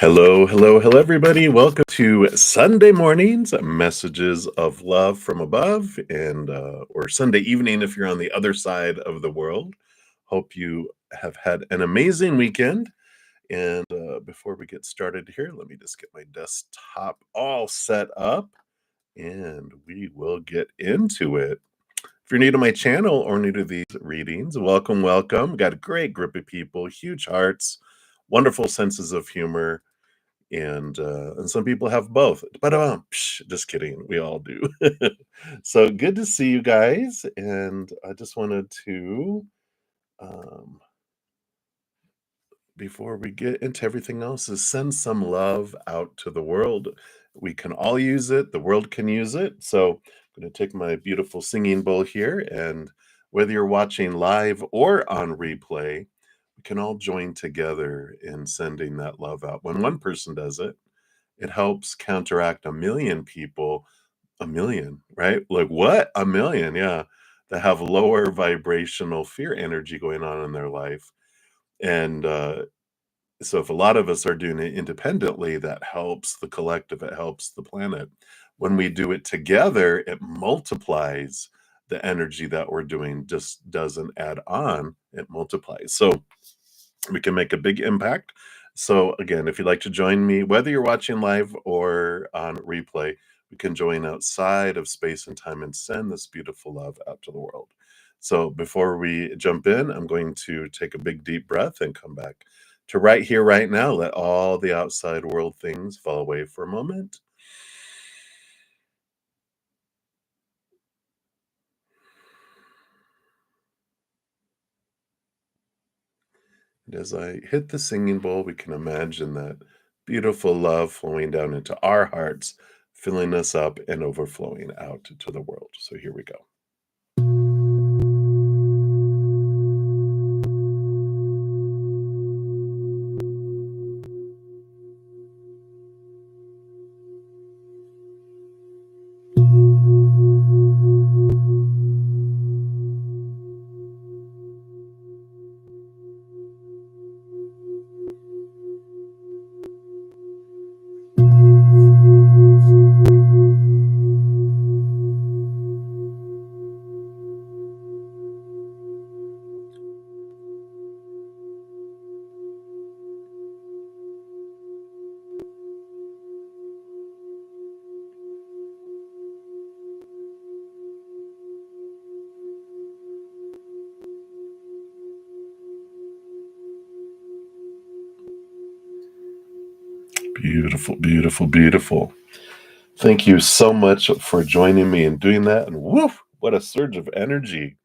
Hello, everybody. Welcome to Sunday mornings, messages of love from above, and or Sunday evening if you're on the other side of the world. Hope you have had an amazing weekend. And before we get started here, let me just get my desktop all set up, and we will get into it. If you're new to my channel or new to these readings, welcome. Got a great group of people, huge hearts, wonderful senses of humor, and some people have both. But just kidding, we all do. So good to see you guys, and I just wanted to, um, before we get into everything else, is send some love out to the world. We can all use it. The world can use it. So I'm going to take my beautiful singing bowl here, and whether you're watching live or on replay, we can all join together in sending that love out. When one person does it, it helps counteract a million people, a million, right? Like what? A million, yeah, that have lower vibrational fear energy going on in their life. And so if a lot of us are doing it independently, that helps the collective, it helps the planet. When we do it together, it multiplies the energy that we're doing, just doesn't add on, it multiplies. So we can make a big impact. So again, if you'd like to join me, whether you're watching live or on replay, we can join outside of space and time and send this beautiful love out to the world. So before we jump in, I'm going to take a big deep breath and come back to right here, right now. Let all the outside world things fall away for a moment. And as I hit the singing bowl, we can imagine that beautiful love flowing down into our hearts, filling us up and overflowing out to the world. So here we go. Beautiful, beautiful, beautiful. Thank you so much for joining me and doing that. And woof, what a surge of energy.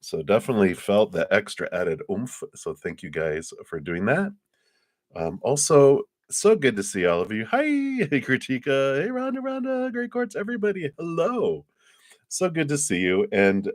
So definitely felt the extra added oomph. So thank you guys for doing that. Also, so good to see all of you. Hi, hey Kritika. Hey Rhonda, Great Courts, everybody. Hello. So good to see you. And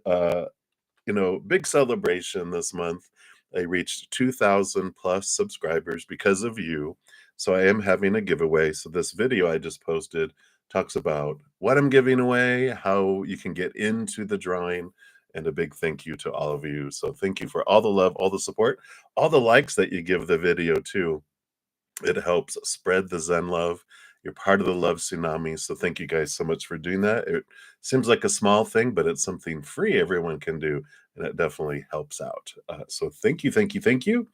big celebration this month. I reached 2,000 plus subscribers because of you. So I am having a giveaway. So this video I just posted talks about what I'm giving away, how you can get into the drawing, and a big thank you to all of you. So thank you for all the love, all the support, all the likes that you give the video too. It helps spread the Zen love. You're part of the love tsunami. So thank you guys so much for doing that. It seems like a small thing, but it's something free everyone can do, and it definitely helps out. So thank you.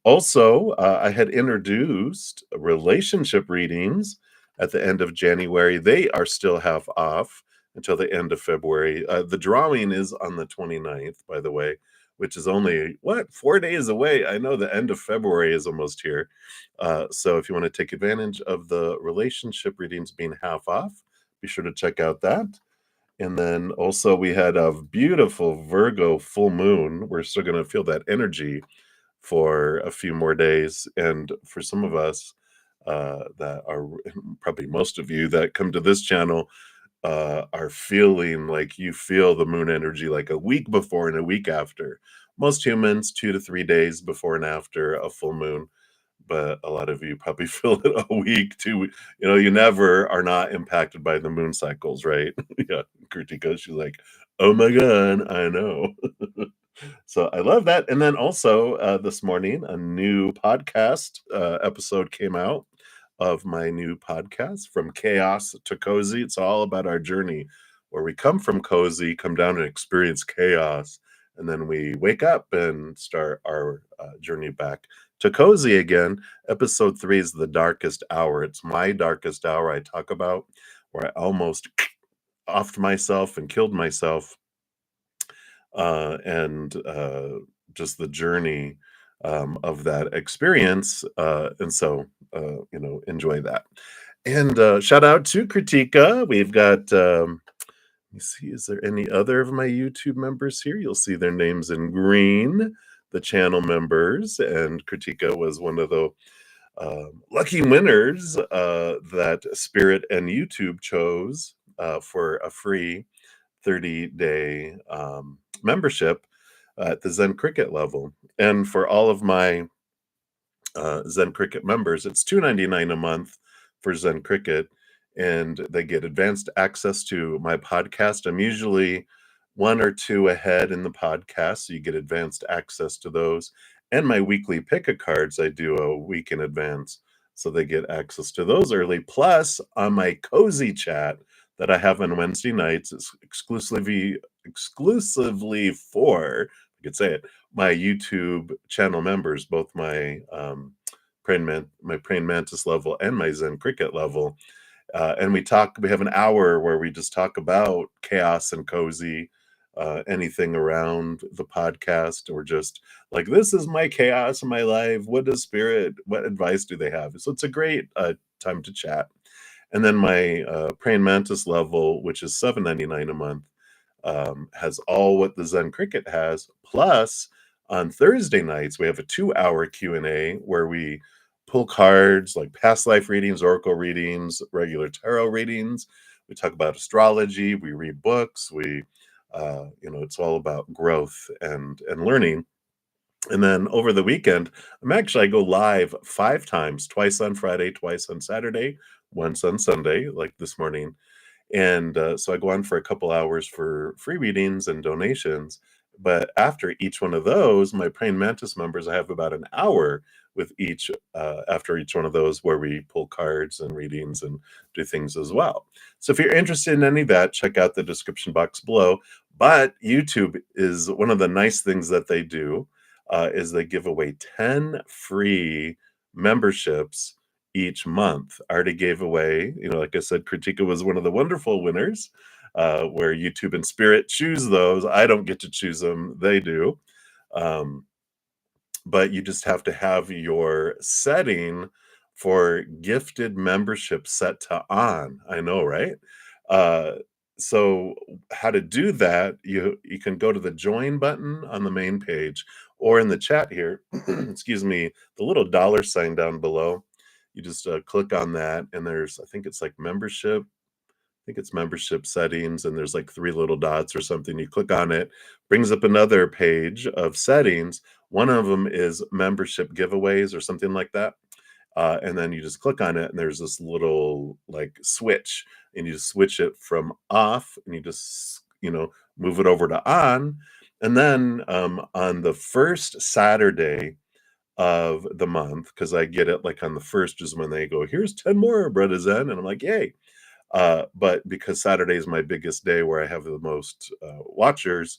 Also, I had introduced relationship readings at the end of January. They are still half off until the end of February. The drawing is on the 29th, by the way, which is only, 4 days away. I know the end of February is almost here. So if you want to take advantage of the relationship readings being half off, be sure to check out that. And then also we had a beautiful Virgo full moon. We're still going to feel that energy for a few more days. And for some of us that are, probably most of you that come to this channel, are feeling like you feel the moon energy like a week before and a week after. Most humans, 2 to 3 days before and after a full moon, but a lot of you probably feel it a week, 2 weeks. You never are not impacted by the moon cycles, right? Yeah, Kritika, she's like, oh my God, I know. So I love that. And then also this morning, a new podcast episode came out. of my new podcast, From Chaos to Cozy. It's all about our journey where we come from cozy, come down and experience chaos, and then we wake up and start our journey back to cozy again. Episode 3 is the darkest hour. It's my darkest hour I talk about, where I almost offed myself and killed myself, and just the journey of that experience. And so, enjoy that. And shout out to Kritika. We've got, let me see, is there any other of my YouTube members here? You'll see their names in green, the channel members. And Kritika was one of the lucky winners that Spirit and YouTube chose for a free 30-day membership at the Zen Cricket level. And for all of my Zen Cricket members, it's $2.99 a month for Zen Cricket, and they get advanced access to my podcast. I'm usually 1 or 2 ahead in the podcast, so you get advanced access to those. And my weekly pick-a-cards, I do a week in advance, so they get access to those early. Plus, on my cozy chat that I have on Wednesday nights, it's exclusively for, I could say it, my YouTube channel members, both my praying mantis level and my Zen Cricket level. And we have an hour where we just talk about chaos and cozy, anything around the podcast, or just like, this is my chaos in my life. What advice do they have? So it's a great time to chat. And then my praying mantis level, which is $7.99 a month, has all what the Zen Cricket has. Plus, on Thursday nights, we have a 2-hour Q&A where we pull cards like past life readings, oracle readings, regular tarot readings. We talk about astrology. We read books. It's all about growth and learning. And then over the weekend, I go live 5 times, twice on Friday, twice on Saturday, once on Sunday, like this morning. And so I go on for a couple hours for free readings and donations. But after each one of those, my praying mantis members, I have about an hour with each after each one of those, where we pull cards and readings and do things as well. So if you're interested in any of that, check out the description box below. But YouTube is one of the nice things that they do, is they give away 10 free memberships each month. I already gave away, like I said, Kritika was one of the wonderful winners, where YouTube and Spirit choose those. I don't get to choose them, they do. But you just have to have your setting for gifted membership set to on. I know, right? So how to do that, you can go to the join button on the main page, or in the chat here, excuse me, the little $ down below. You just click on that, and there's, I think it's like membership. I think it's membership settings, and there's like 3 little dots or something. You click on it, brings up another page of settings. One of them is membership giveaways or something like that. And then you just click on it, and there's this little like switch, and you just switch it from off, and you just, move it over to on. And then on the first Saturday of the month, because I get it like on the first is when they go, here's 10 more, bruddaZEN. And I'm like, yay. But because Saturday is my biggest day where I have the most watchers,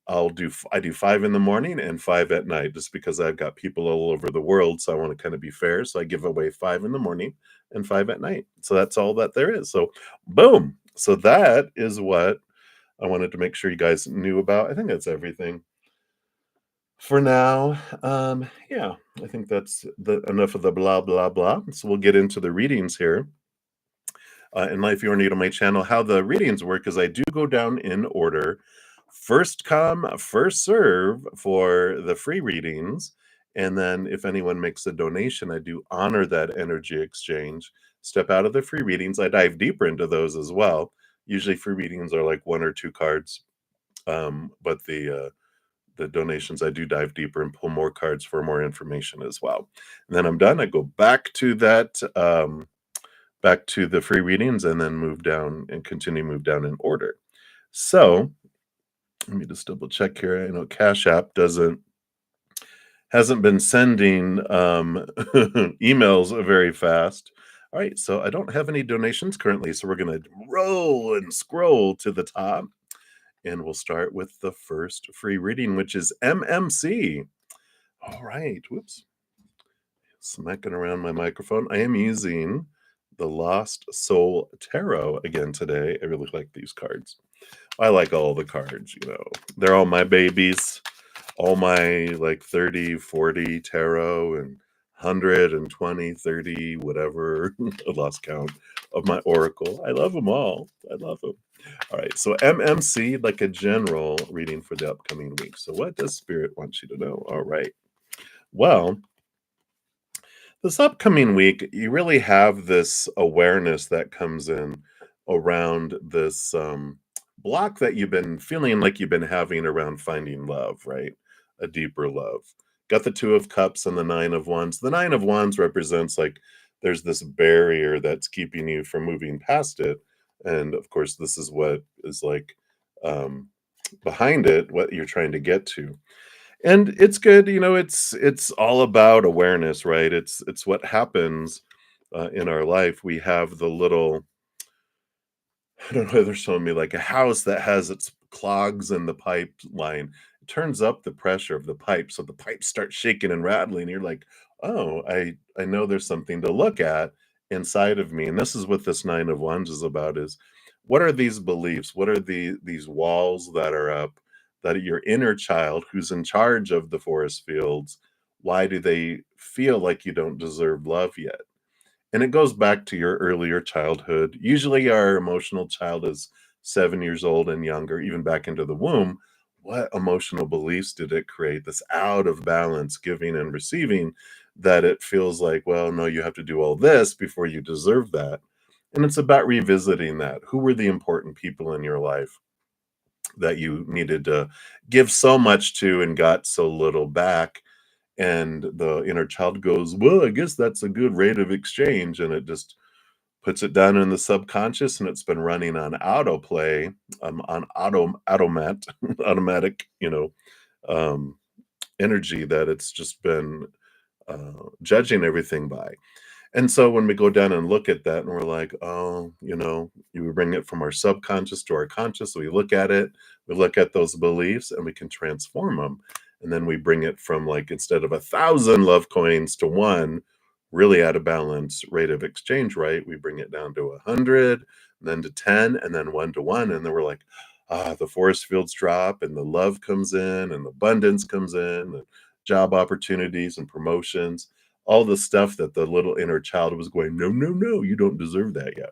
I do 5 in the morning and 5 at night, just because I've got people all over the world. So I want to kind of be fair. So I give away 5 in the morning and 5 at night. So that's all that there is. So boom. So that is what I wanted to make sure you guys knew about. I think that's everything for now. Yeah, I think that's enough of the blah, blah, blah. So we'll get into the readings here. In life, you are new to my channel. How the readings work is I do go down in order. First come, first serve for the free readings. And then if anyone makes a donation, I do honor that energy exchange. Step out of the free readings. I dive deeper into those as well. Usually free readings are like 1 or 2 cards. But the donations, I do dive deeper and pull more cards for more information as well. And then I'm done. I go back to that, back to the free readings, and then move down in order. So let me just double check here. I know CashApp hasn't been sending emails very fast. All right, so I don't have any donations currently, so we're gonna roll and scroll to the top, and we'll start with the first free reading, which is MMC. All right, whoops, smacking around my microphone. I am using the Lost Soul Tarot again today. I really like these cards. I like all the cards, they're all my babies, all my like 30, 40 tarot and 100 and 20, 30, whatever. I lost count of my oracle. I love them all. I love them. All right. So MMC, like a general reading for the upcoming week. So what does Spirit want you to know? All right. Well, this upcoming week, you really have this awareness that comes in around this block that you've been feeling like you've been having around finding love, right? A deeper love. Got the Two of Cups and the Nine of Wands. The Nine of Wands represents like there's this barrier that's keeping you from moving past it. And of course, this is what is like um, behind it, what you're trying to get to. And it's good, it's all about awareness, right? It's what happens in our life. We have the little, I don't know, they're showing me like a house that has its clogs in the pipeline. It turns up the pressure of the pipe, so the pipes start shaking and rattling. You're like, oh, I know there's something to look at inside of me. And this is what this Nine of Wands is about: is what are these beliefs? What are these walls that are up that your inner child who's in charge of the forest fields? Why do they feel like you don't deserve love yet? And it goes back to your earlier childhood. Usually, our emotional child is 7 years old and younger, even back into the womb. What emotional beliefs did it create? This out of balance giving and receiving, that it feels like, well, no, you have to do all this before you deserve that. And it's about revisiting that. Who were the important people in your life that you needed to give so much to and got so little back? And the inner child goes, well, I guess that's a good rate of exchange. And it just puts it down in the subconscious, and it's been running on autoplay, on automat, automatic, um, energy that it's just been judging everything by. And so when we go down and look at that and we're like, oh, you bring it from our subconscious to our conscious. We look at it, we look at those beliefs, and we can transform them. And then we bring it from like, instead of 1,000 love coins to one, really out of balance rate of exchange, right? We bring it down to 100, and then to 10, and then 1 to 1. And then we're like, the forest fields drop, and the love comes in, and abundance comes in, and job opportunities and promotions, all the stuff that the little inner child was going, no, no, no, you don't deserve that yet.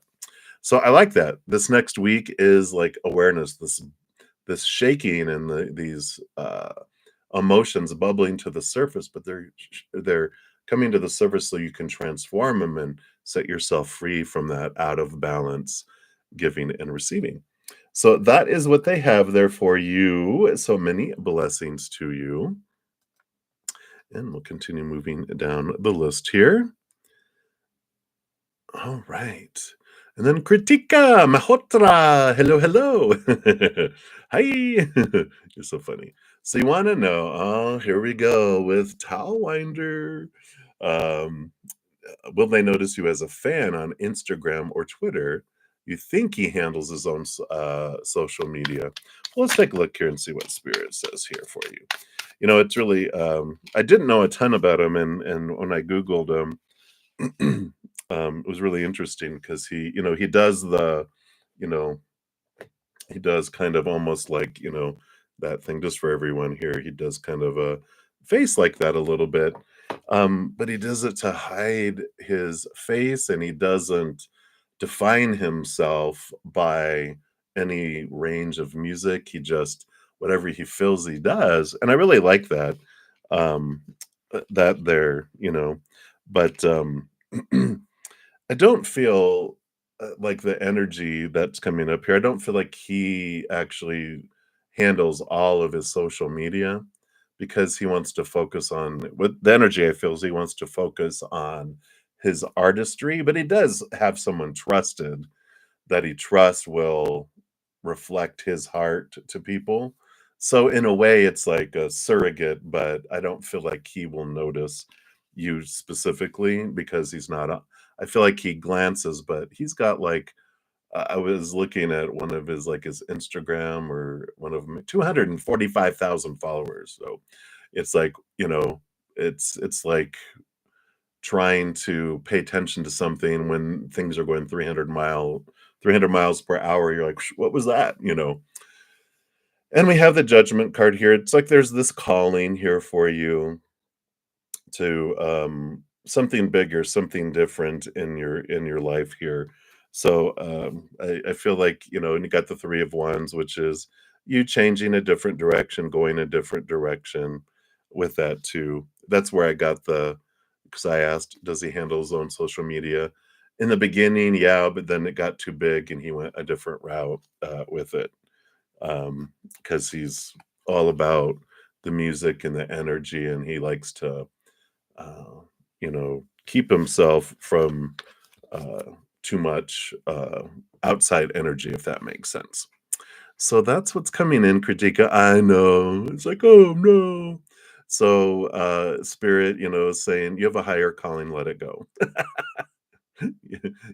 So I like that. This next week is like awareness, this shaking and these emotions bubbling to the surface, but they're coming to the surface so you can transform them and set yourself free from that out of balance giving and receiving. So that is what they have there for you. So many blessings to you. And we'll continue moving down the list here. All right. And then Kritika Mahotra. Hello, hello. Hi. You're so funny. So you want to know, oh, here we go with Talwinder. Um, will they notice you as a fan on Instagram or Twitter? You think he handles his own social media? Well, let's take a look here and see what Spirit says here for you. It's really, I didn't know a ton about him, and when I Googled him, it was really interesting because he does you know, he does kind of almost like, that thing, just for everyone here, he does kind of a face like that a little bit. But he does it to hide his face, and he doesn't define himself by any range of music. He just, whatever he feels, he does. And I really like that. Um, that there, but I don't feel like the energy that's coming up here. I don't feel like he actually handles all of his social media, because he wants to focus on, with the energy I feel is he wants to focus on his artistry, but he does have someone trusted that he trusts will reflect his heart to people. So in a way, it's like a surrogate, but I don't feel like he will notice you specifically because he's not I feel like he glances, but he's got like I was looking at one of his like his Instagram or one of them 245,000 followers. So it's like, it's like trying to pay attention to something when things are going 300 miles per hour. You're like, What was that?" And we have the judgment card here. It's like there's this calling here for you to something bigger, something different in your life here. So I feel like, and you got the three of wands, which is you changing a different direction, going a different direction with that too. That's where I got the because I asked, does he handle his own social media? In the beginning, yeah, but then it got too big and he went a different route with it. Because he's all about the music and the energy, and he likes to keep himself from uh, too much outside energy, if that makes sense. So that's what's coming in, Kritika. I know. It's like, oh no. So spirit, is saying you have a higher calling, let it go.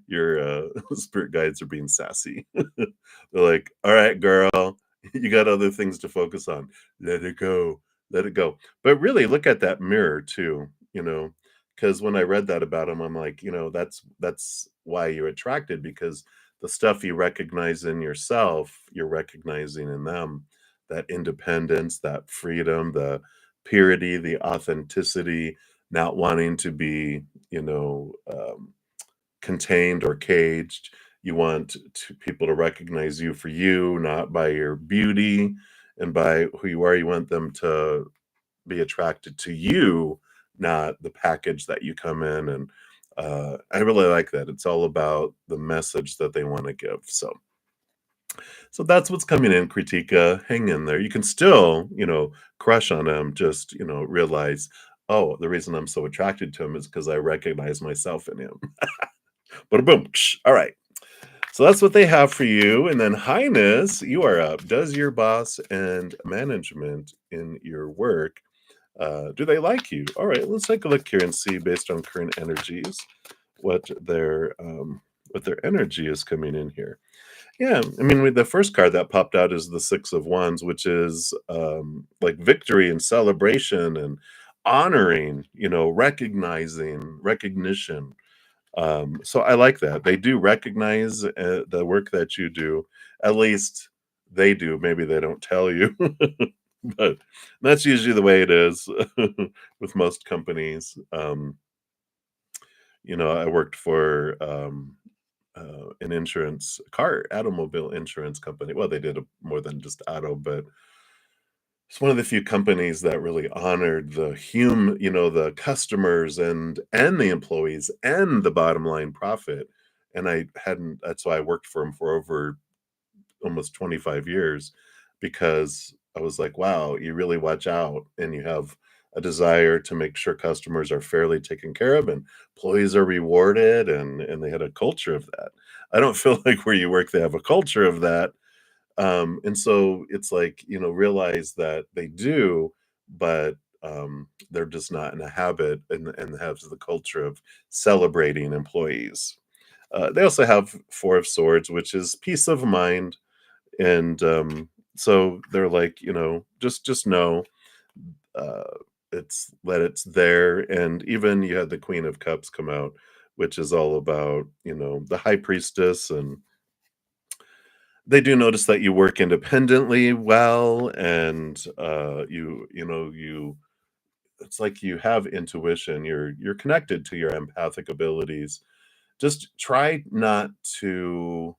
Your spirit guides are being sassy. They're like, all right, girl, you got other things to focus on. Let it go. Let it go. But really look at that mirror too, because when I read that about him, I'm like, that's why you're attracted because the stuff you recognize in yourself, you're recognizing in them that independence, that freedom, the purity, the authenticity, not wanting to be, contained or caged. You want people to recognize you for you, not by your beauty and by who you are. You want them to be attracted to you, not the package that you come in. And I really like that. It's all about the message that they want to give. So that's what's coming in, Kritika. Hang in there. You can still, crush on him. Just, realize, oh, the reason I'm so attracted to him is because I recognize myself in him. But boom. All right. So that's what they have for you. And then, Highness, you are up. Does your boss and management in your work, do they like you? All right, let's take a look here and see based on current energies what their energy is coming in here. Yeah, I mean, with the first card that popped out is the Six of Wands, which is like victory and celebration and honoring, recognizing recognition. So I like that. They do recognize the work that you do. At least they do. Maybe they don't tell you, but that's usually the way it is with most companies. I worked for an automobile insurance company. Well, they did more than just auto, but it's one of the few companies that really honored the customers and the employees and the bottom line profit. And I hadn't that's why I worked for them for over almost 25 years because I was like, wow, you really watch out and you have a desire to make sure customers are fairly taken care of and employees are rewarded and they had a culture of that. I don't feel like where you work they have a culture of that, and so it's like, realize that they do, but they're just not in a habit and have the culture of celebrating employees. They also have Four of Swords, which is peace of mind. And so they're like, just know uh, it's there. And even you had the Queen of Cups come out, which is all about, the High Priestess, and they do notice that you work independently well, and you it's like you have intuition. You're connected to your empathic abilities. Just try not to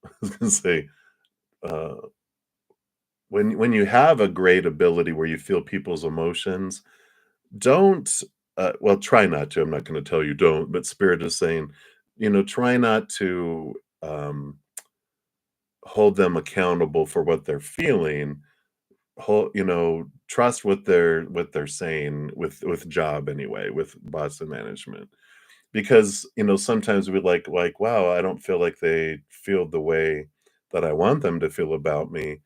I was gonna say, uh, when you have a great ability where you feel people's emotions, don't well, try not to. I'm not gonna tell you don't, but Spirit is saying, try not to hold them accountable for what they're feeling. Trust what they're saying with job anyway, with boss and management. Because, sometimes we like, wow, I don't feel like they feel the way that I want them to feel about me.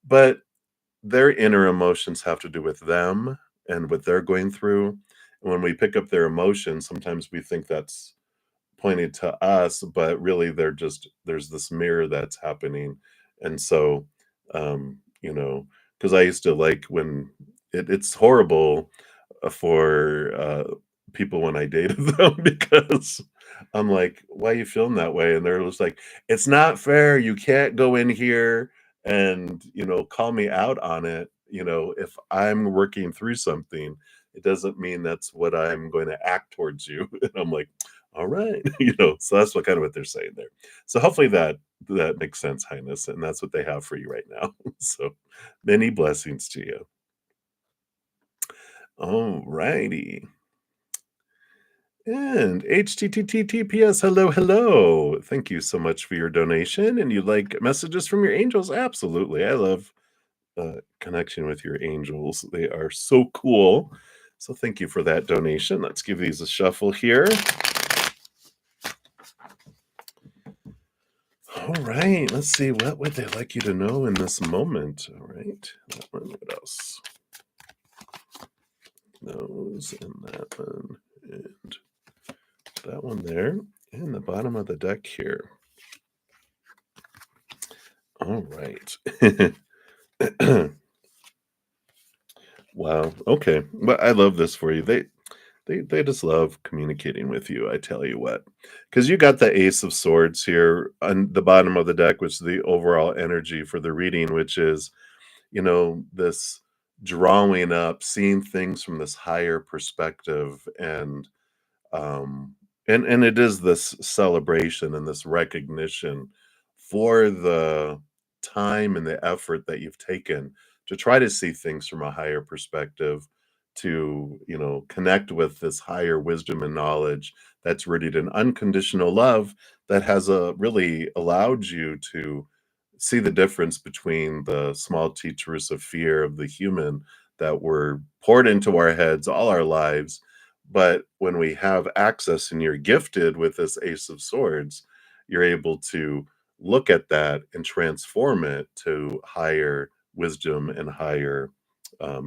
But their inner emotions have to do with them and what they're going through. And when we pick up their emotions, sometimes we think that's pointed to us, but really there's this mirror that's happening. And so, because I used to like when it's horrible for people when I dated them because I'm like, why are you feeling that way? And they're just like, it's not fair. You can't go in here and, call me out on it. If I'm working through something, it doesn't mean that's what I'm going to act towards you. And I'm like, all right, so that's what kind of what they're saying there. So hopefully that makes sense, Highness, and that's what they have for you right now. So many blessings to you. All righty. And HTTTPS, hello, hello. Thank you so much for your donation. And you like messages from your angels? Absolutely. I love connection with your angels. They are so cool. So thank you for that donation. Let's give these a shuffle here. All right, let's see. What would they like you to know in this moment? All right, that one. What else? Those and that one, and that one there, and the bottom of the deck here. All right. Wow. Okay. Well, I love this for you. They just love communicating with you. I tell you what, because you got the Ace of Swords here on the bottom of the deck, which is the overall energy for the reading, which is this drawing up, seeing things from this higher perspective, um, and it is this celebration and this recognition for the time and the effort that you've taken to try to see things from a higher perspective, to connect with this higher wisdom and knowledge that's rooted in unconditional love, that has really allowed you to see the difference between the small teachers of fear of the human that were poured into our heads all our lives. But when we have access and you're gifted with this Ace of Swords, you're able to look at that and transform it to higher wisdom and higher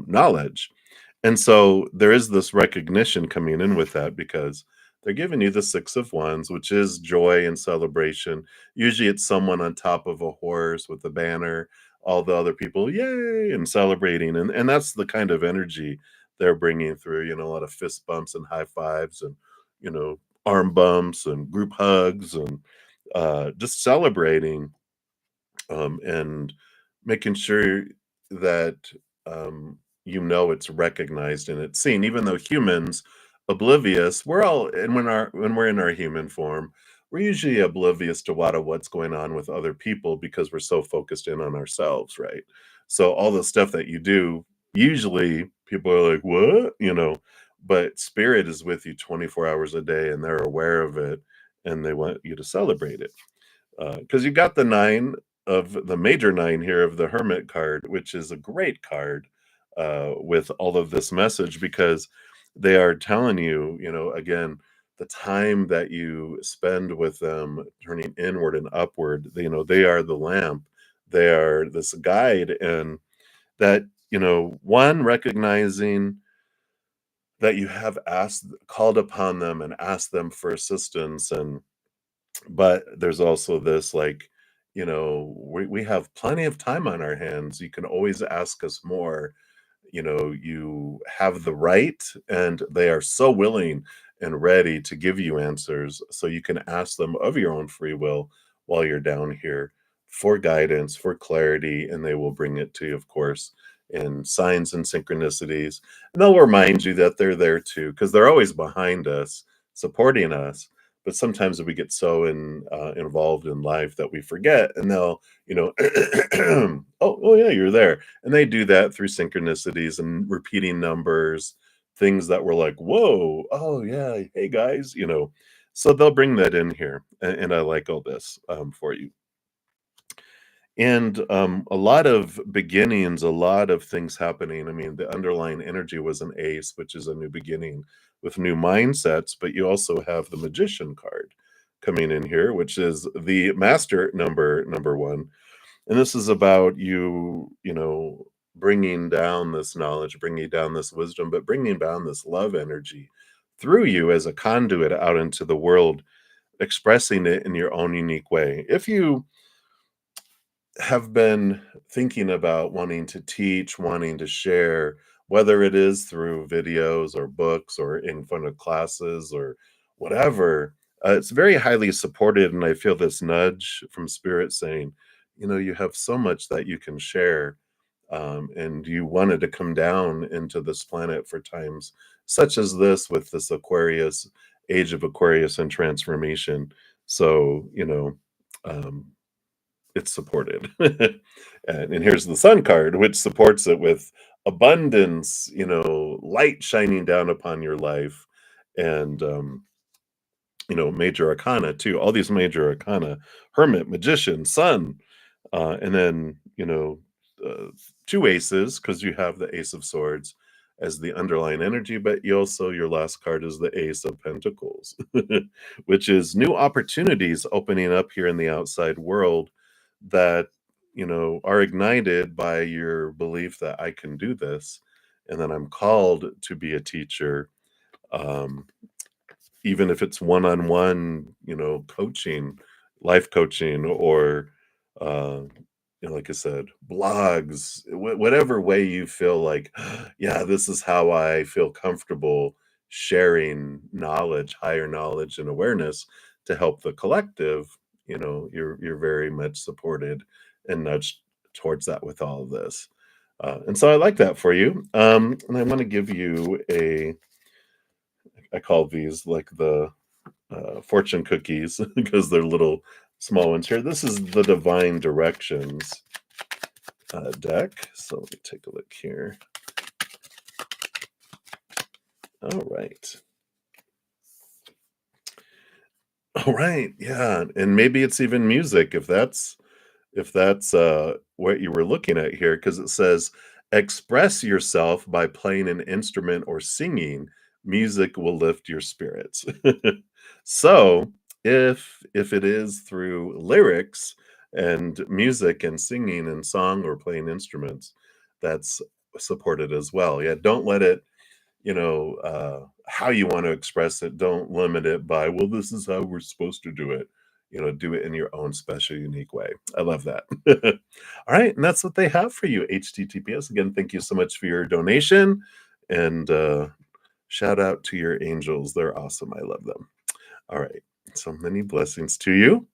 knowledge. And so there is this recognition coming in with that, because they're giving you the Six of Wands, which is joy and celebration. Usually it's someone on top of a horse with a banner, all the other people, yay, and celebrating. And that's the kind of energy they're bringing through, a lot of fist bumps and high fives and, arm bumps and group hugs and just celebrating, and making sure that it's recognized and it's seen, even though humans oblivious, we're all, and when we're in our human form, we're usually oblivious to a lot of what's going on with other people because we're so focused in on ourselves, right? So all the stuff that you do, usually people are like, what, but spirit is with you 24 hours a day and they're aware of it, and they want you to celebrate it, because you got the nine of the major nine here of the Hermit card, which is a great card with all of this message, because they are telling you, again, the time that you spend with them turning inward and upward, they are the lamp, they are this guide, and that, one, recognizing that you have called upon them and asked them for assistance, and but there's also this, like, we have plenty of time on our hands. You can always ask us more. You have the right, and they are so willing and ready to give you answers. So you can ask them of your own free will while you're down here for guidance, for clarity, and they will bring it to you, of course, in signs and synchronicities. And they'll remind you that they're there too, because they're always behind us, supporting us. But sometimes we get so involved in life that we forget, and they'll, oh yeah, you're there, and they do that through synchronicities and repeating numbers, things that were like, whoa, oh yeah, hey guys, so they'll bring that in here, and I like all this for you. And a lot of beginnings, a lot of things happening. I mean, the underlying energy was an ace, which is a new beginning with new mindsets, but you also have the Magician card coming in here, which is the master number one. And this is about you, bringing down this knowledge, bringing down this wisdom, but bringing down this love energy through you as a conduit out into the world, expressing it in your own unique way. If you have been thinking about wanting to teach, wanting to share, whether it is through videos or books or in front of classes or whatever, it's very highly supported. And I feel this nudge from spirit saying, you have so much that you can share. And you wanted to come down into this planet for times such as this with this Aquarius, age of Aquarius and transformation. So, um, it's supported. And here's the sun card, which supports it with abundance, light shining down upon your life. And major arcana too. All these major arcana, hermit, magician, sun, and then uh, two aces because you have the ace of swords as the underlying energy, but you also your last card is the ace of pentacles, which is new opportunities opening up here in the outside world that are ignited by your belief that I can do this and that I'm called to be a teacher. um, Even if it's one-on-one, coaching, life coaching, or, uh, like I said, blogs, whatever way you feel like, yeah, this is how I feel comfortable sharing knowledge, higher knowledge and awareness to help the collective, you're very much supported and nudged towards that with all of this. And so I like that for you. And I want to give you I call these like the fortune cookies because they're little small ones here. This is the Divine Directions deck. So let me take a look here. All right. All right. Yeah. And maybe it's even music if that's what you were looking at here, because it says express yourself by playing an instrument or singing. Music will lift your spirits. So if it is through lyrics and music and singing and song or playing instruments, that's supported as well. Yeah, don't let it, how you want to express it. Don't limit it by, well, this is how we're supposed to do it. Do it in your own special, unique way. I love that. All right. And that's what they have for you. HTTPS. Again, thank you so much for your donation. And shout out to your angels. They're awesome. I love them. All right. So many blessings to you.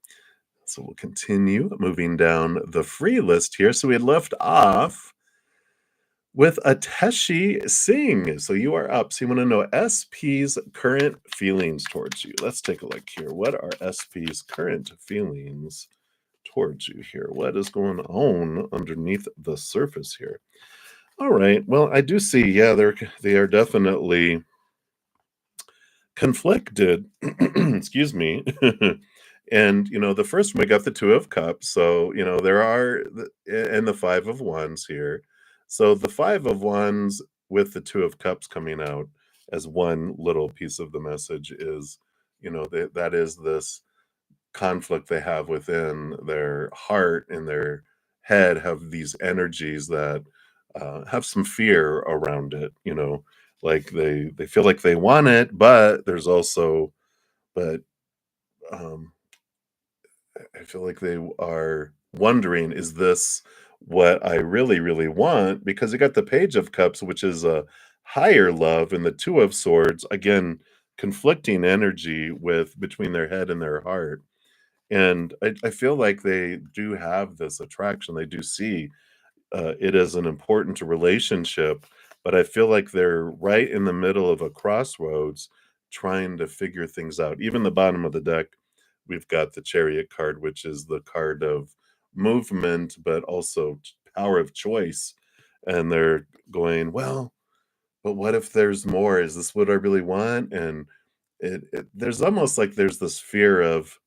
So we'll continue moving down the free list here. So we had left off with Ateshi Singh. So you are up. So you want to know SP's current feelings towards you. Let's take a look here. What are SP's current feelings towards you here? What is going on underneath the surface here? All right. Well, I do see, yeah, they are definitely conflicted. Excuse me. And the first one, we got the two of cups. So there are and the five of wands here. So the five of wands with the two of cups coming out as one little piece of the message is that is this conflict they have within their heart and their head, have these energies that have some fear around it. Like they feel like they want it, but there's also, but um I feel like they are wondering, is this what I really, really want? Because you got the Page of Cups, which is a higher love, and the Two of Swords, again, conflicting energy with between their head and their heart. And I feel like they do have this attraction. They do see it as an important relationship, but I feel like they're right in the middle of a crossroads trying to figure things out. Even the bottom of the deck, we've got the Chariot card, which is the card of movement, but also power of choice. And they're going, well, but what if there's more? Is this what I really want? And there's almost like there's this fear of,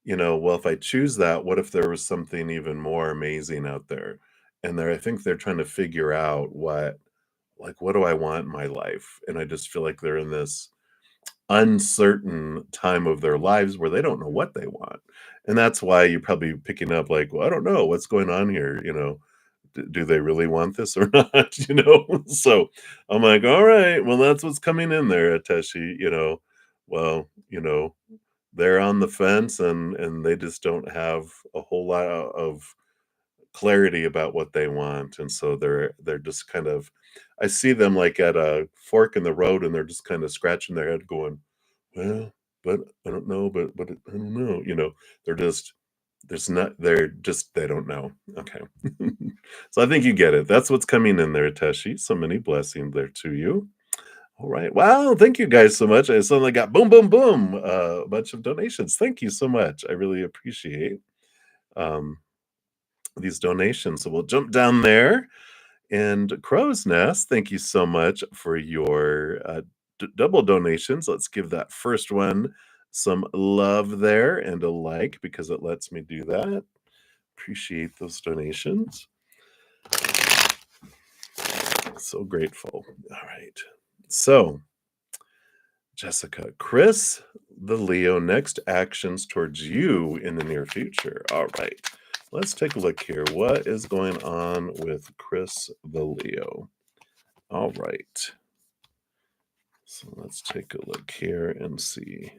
well, if I choose that, what if there was something even more amazing out there? And I think they're trying to figure out what do I want in my life? And I just feel like they're in this uncertain time of their lives where they don't know what they want. And that's why you're probably picking up like, well, I don't know what's going on here, do they really want this or not? So I'm like, all right, well, that's what's coming in there, Ateshi. Well, they're on the fence, and they just don't have a whole lot of clarity about what they want, and so they're just kind of, I see them like at a fork in the road, and they're just kind of scratching their head going, well, but I don't know, but I don't know. They're just there's not they're just they don't know. Okay. So I think you get it. That's what's coming in there, Teshi. So many blessings there to you. All right. Wow. Thank you guys so much. I suddenly got boom, boom, boom, a bunch of donations. Thank you so much. I really appreciate um, these donations. So we'll jump down there. And Crow's Nest, thank you so much for your double donations. Let's give that first one some love there and a like because it lets me do that. Appreciate those donations. So grateful. All right. So, Jessica, Chris, the Leo, next actions towards you in the near future. All right. Let's take a look here. What is going on with Chris, the Leo? All right. So let's take a look here and see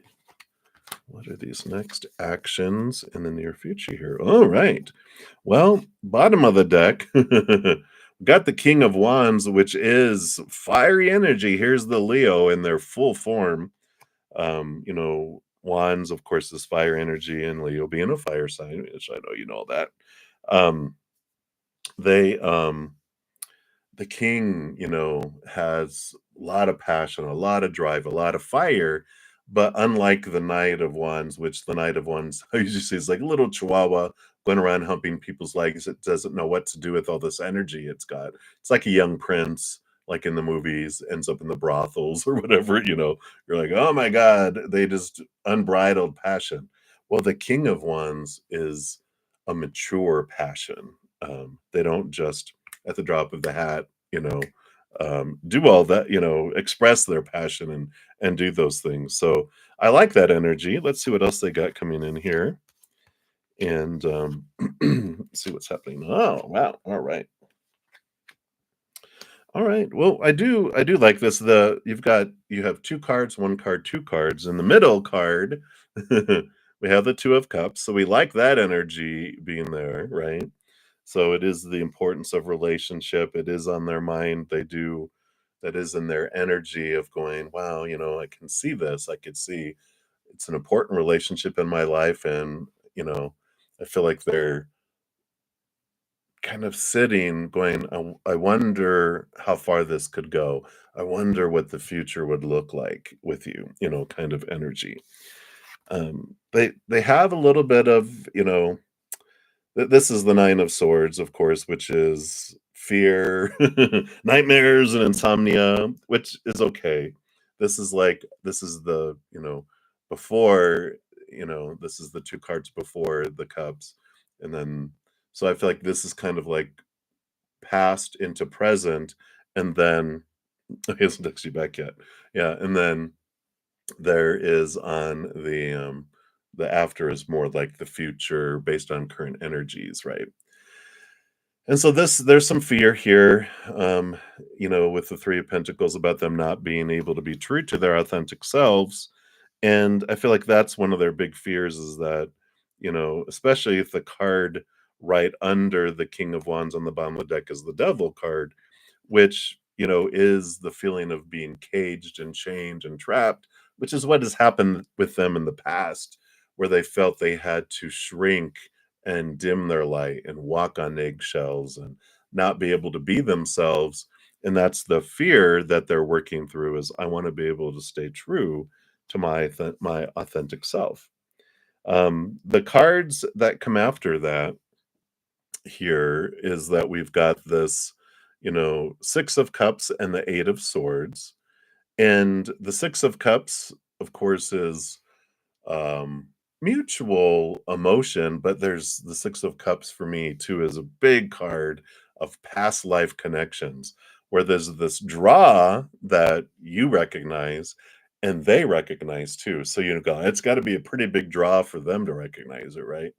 what are these next actions in the near future here. All right. Well, bottom of the deck, got the King of Wands, which is fiery energy. Here's the Leo in their full form. Wands, of course, is fire energy, and Leo being a fire sign, which I know you know that. Um, they the king, has a lot of passion, a lot of drive, a lot of fire. But unlike the Knight of Wands, which the Knight of Wands I usually see is like a little chihuahua going around humping people's legs. It doesn't know what to do with all this energy it's got. It's like a young prince, like in the movies, ends up in the brothels or whatever. You're like, oh my God, they just unbridled passion. Well, the King of Wands is a mature passion. They don't just at the drop of the hat, do all that, express their passion and do those things. So I like that energy. Let's see what else they got coming in here, and see what's happening. Oh wow! All right. Well, I do like this. You have two cards, one card, two cards. In the middle card, we have the Two of Cups. So we like that energy being there, right? So it is the importance of relationship. It is on their mind. That is in their energy of going, wow, I can see this. I could see it's an important relationship in my life. And, I feel like they're kind of sitting going, I wonder how far this could go. I wonder what the future would look like with you, kind of energy. They have a little bit of, this is the Nine of Swords, of course, which is fear, nightmares, and insomnia, which is okay. This is the, before, this is the two cards before the cups. And then, so I feel like this is kind of like past into present. And then, he hasn't texted you back yet. Yeah. And then there is on the after is more like the future based on current energies, right? And so there's some fear here, with the Three of Pentacles about them not being able to be true to their authentic selves. And I feel like that's one of their big fears is that, especially if the card right under the King of Wands on the bottom of the deck is the Devil card, which, is the feeling of being caged and chained and trapped, which is what has happened with them in the past, where they felt they had to shrink and dim their light and walk on eggshells and not be able to be themselves. And that's the fear that they're working through is I want to be able to stay true to my authentic self. The cards that come after that here is that we've got this, Six of Cups and the Eight of Swords. And the Six of Cups, of course, is mutual emotion, but there's the Six of Cups for me too is a big card of past life connections where there's this draw that you recognize and they recognize too. So it's got to be a pretty big draw for them to recognize it, right?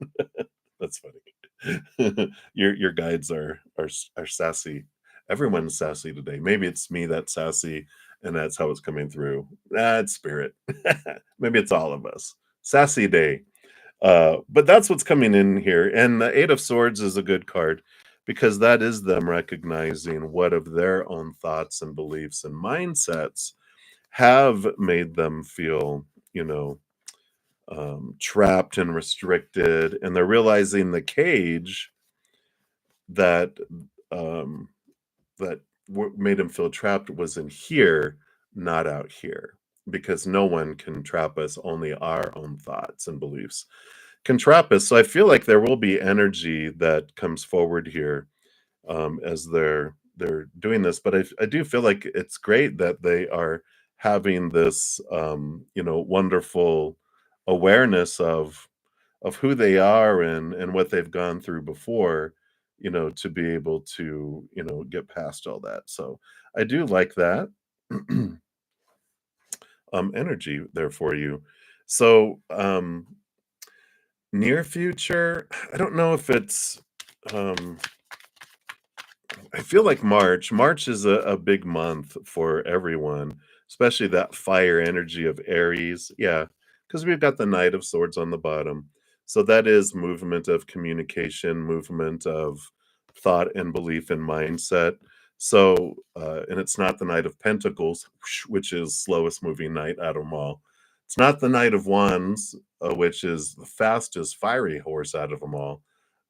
That's funny. Your guides are sassy. Everyone's sassy today. Maybe it's me that's sassy, and that's how it's coming through. It's spirit. Maybe it's all of us. Sassy day. But that's what's coming in here. And the Eight of Swords is a good card because that is them recognizing what of their own thoughts and beliefs and mindsets have made them feel, trapped and restricted. And they're realizing the cage that um, that made them feel trapped was in here, not out here. Because no one can trap us, only our own thoughts and beliefs can trap us. So I feel like there will be energy that comes forward here as they're doing this. But I do feel like it's great that they are having this wonderful awareness of who they are and what they've gone through before, to be able to get past all that. So I do like that energy there for you. So near future, I don't know if it's, um I feel like March. March is a big month for everyone, especially that fire energy of Aries. Yeah, because we've got the Knight of Swords on the bottom. So that is movement of communication, movement of thought and belief and mindset. So, and it's not the Knight of Pentacles, which is slowest moving knight out of them all. It's not the Knight of Wands, which is the fastest fiery horse out of them all.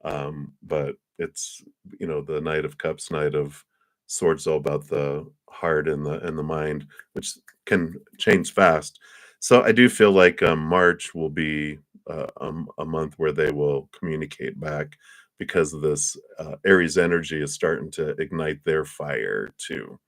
But it's the Knight of Cups, Knight of Swords, all about the heart and the mind, which can change fast. So I do feel like March will be a month where they will communicate back because of this Aries energy is starting to ignite their fire too.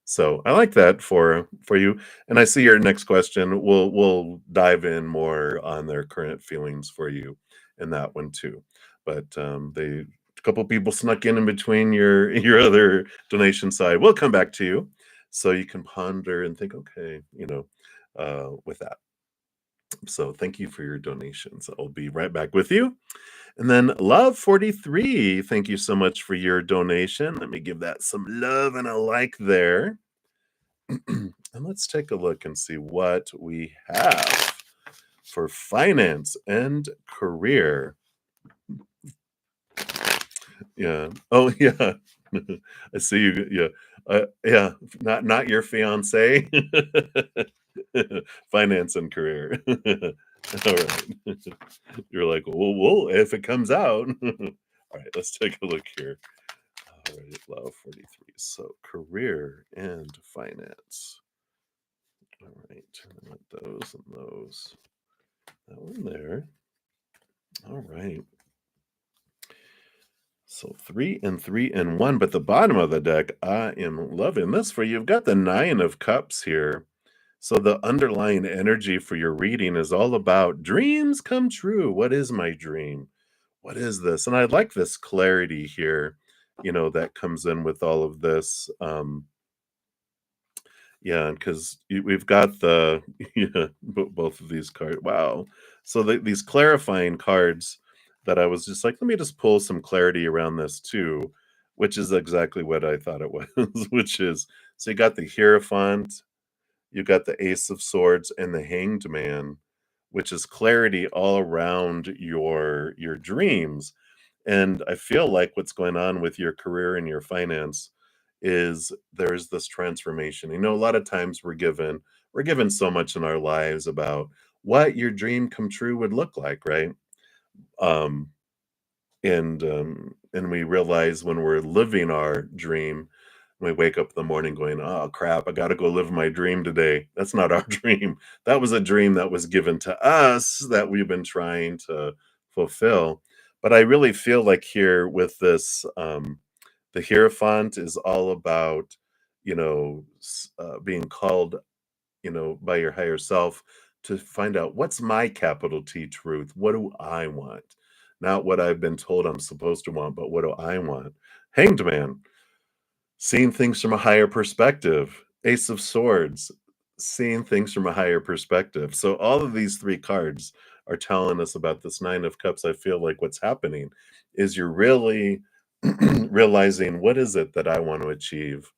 So I like that for you. And I see your next question. We'll dive in more on their current feelings for you in that one too. But they a couple people snuck in between your other donation side. We'll come back to you so you can ponder and think, okay, with that. So thank you for your donations. I'll be right back with you. And then Love 43, thank you so much for your donation. Let me give that some love and a like there. And let's take a look and see what we have for finance and career. Yeah. Oh, yeah. I see you. Yeah. Yeah. Not your fiance. Finance and career. All right. You're like, well, if it comes out. All right. Let's take a look here. All right. Love 43. So career and finance. All right. Those and those. That one there. All right. So 3 and 3 and 1, but the bottom of the deck, I am loving this for you. You've got the 9 of Cups here. So the underlying energy for your reading is all about dreams come true. What is my dream? What is this? And I like this clarity here, that comes in with all of this. Yeah, because we've got the yeah, both of these cards. Wow. So these clarifying cards that I was just like, let me just pull some clarity around this too, which is exactly what I thought it was, which is so you got the Hierophant, you got the Ace of Swords, and the Hanged Man, which is clarity all around your dreams. And I feel like what's going on with your career and your finance is there's this transformation. A lot of times we're given so much in our lives about what your dream come true would look like, right? Um, and we realize when we're living our dream, we wake up in the morning going, "Oh crap, I got to go live my dream today." That's not our dream. That was a dream that was given to us that we've been trying to fulfill. But I really feel like here with this, the Hierophant is all about, being called, by your higher self to find out what's my capital T truth. What do I want? Not what I've been told I'm supposed to want, but what do I want? Hanged Man, seeing things from a higher perspective. Ace of Swords, seeing things from a higher perspective. So all of these 3 cards are telling us about this 9 of cups. I feel like what's happening is you're really realizing, what is it that I want to achieve?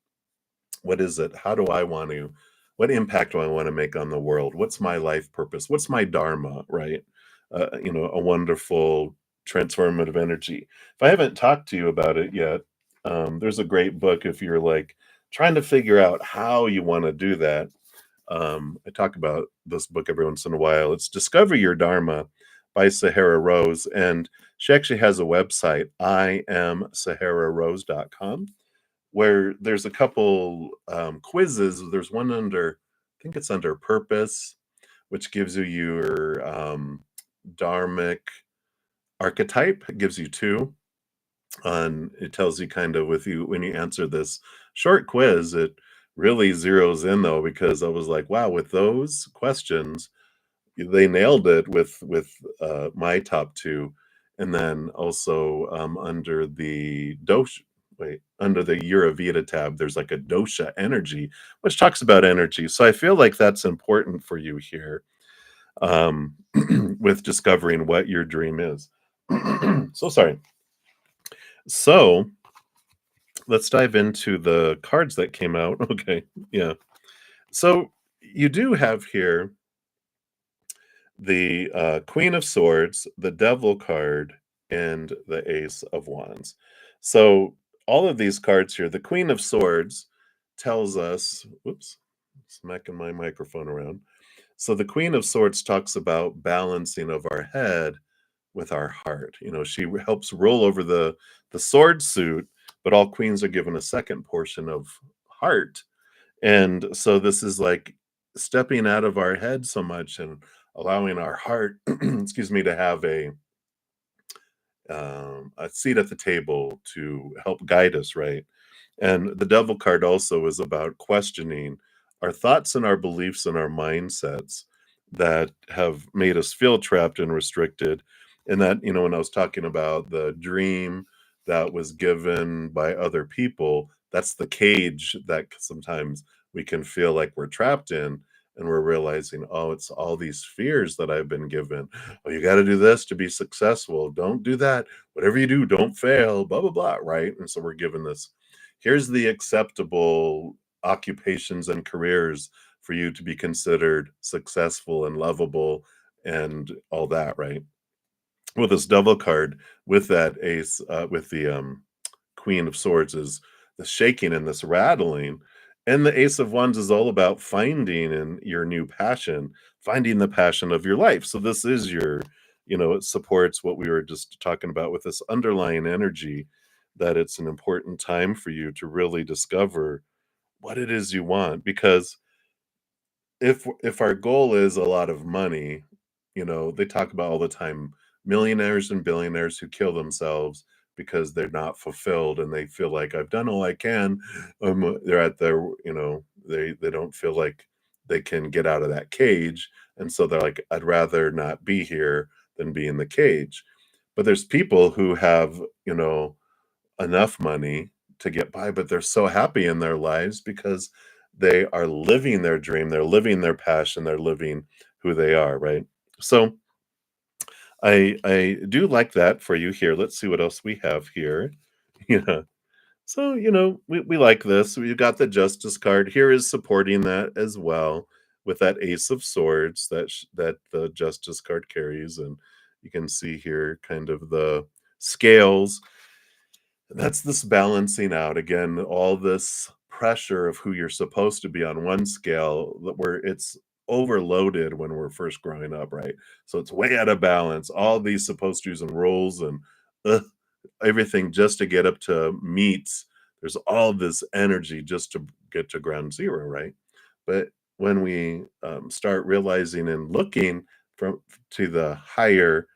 What is it? How do I want to what impact do I want to make on the world? What's my life purpose? What's my dharma, right? A wonderful transformative energy. If I haven't talked to you about it yet, there's a great book if you're like trying to figure out how you want to do that. I talk about this book every once in a while. It's Discover Your Dharma by Sahara Rose. And she actually has a website, iamsahararose.com, where there's a couple quizzes. There's one under, I think it's under purpose, which gives you your dharmic archetype. It gives you two. And it tells you kind of with you when you answer this short quiz, it really zeroes in though, because I was like, wow, with those questions, they nailed it with my top two. And then also under the dosha, under the Ayurveda tab, there's like a dosha energy, which talks about energy. So I feel like that's important for you here, um, with discovering what your dream is. So sorry. So let's dive into the cards that came out. Okay. Yeah. So you do have here the Queen of Swords, the Devil card, and the Ace of Wands. So all of these cards here, the Queen of Swords tells us, whoops, smacking my microphone around. So the Queen of Swords talks about balancing of our head with our heart. She helps roll over the sword suit, but all queens are given a second portion of heart. And so this is like stepping out of our head so much and allowing our heart, excuse me, to have a seat at the table to help guide us, right? And the devil card also is about questioning our thoughts and our beliefs and our mindsets that have made us feel trapped and restricted. And that, when I was talking about the dream that was given by other people, that's the cage that sometimes we can feel like we're trapped in. And we're realizing, oh, it's all these fears that I've been given. Oh, you got to do this to be successful. Don't do that. Whatever you do, don't fail, blah, blah, blah. Right. And so we're given this, here's the acceptable occupations and careers for you to be considered successful and lovable and all that. Right. Well, this double card with that ace, with the Queen of Swords is the shaking and this rattling. And the Ace of Wands is all about finding in your new passion, finding the passion of your life. So this is your, it supports what we were just talking about with this underlying energy, that it's an important time for you to really discover what it is you want. Because if our goal is a lot of money, they talk about all the time millionaires and billionaires who kill themselves because they're not fulfilled and they feel like I've done all I can. They're at their, they don't feel like they can get out of that cage. And so they're like, I'd rather not be here than be in the cage. But there's people who have, enough money to get by, but they're so happy in their lives because they are living their dream, they're living their passion, they're living who they are, right? So I do like that for you here. Let's see what else we have here. Yeah. So, we like this. We've got the Justice card. Here is supporting that as well with that Ace of Swords that the Justice card carries. And you can see here kind of the scales. That's this balancing out again, all this pressure of who you're supposed to be on one scale where it's overloaded when we're first growing up, right? So it's way out of balance. All these supposed tos and rules and ugh, everything just to get up to meets. There's all this energy just to get to ground zero, right? But when we start realizing and looking from to the higher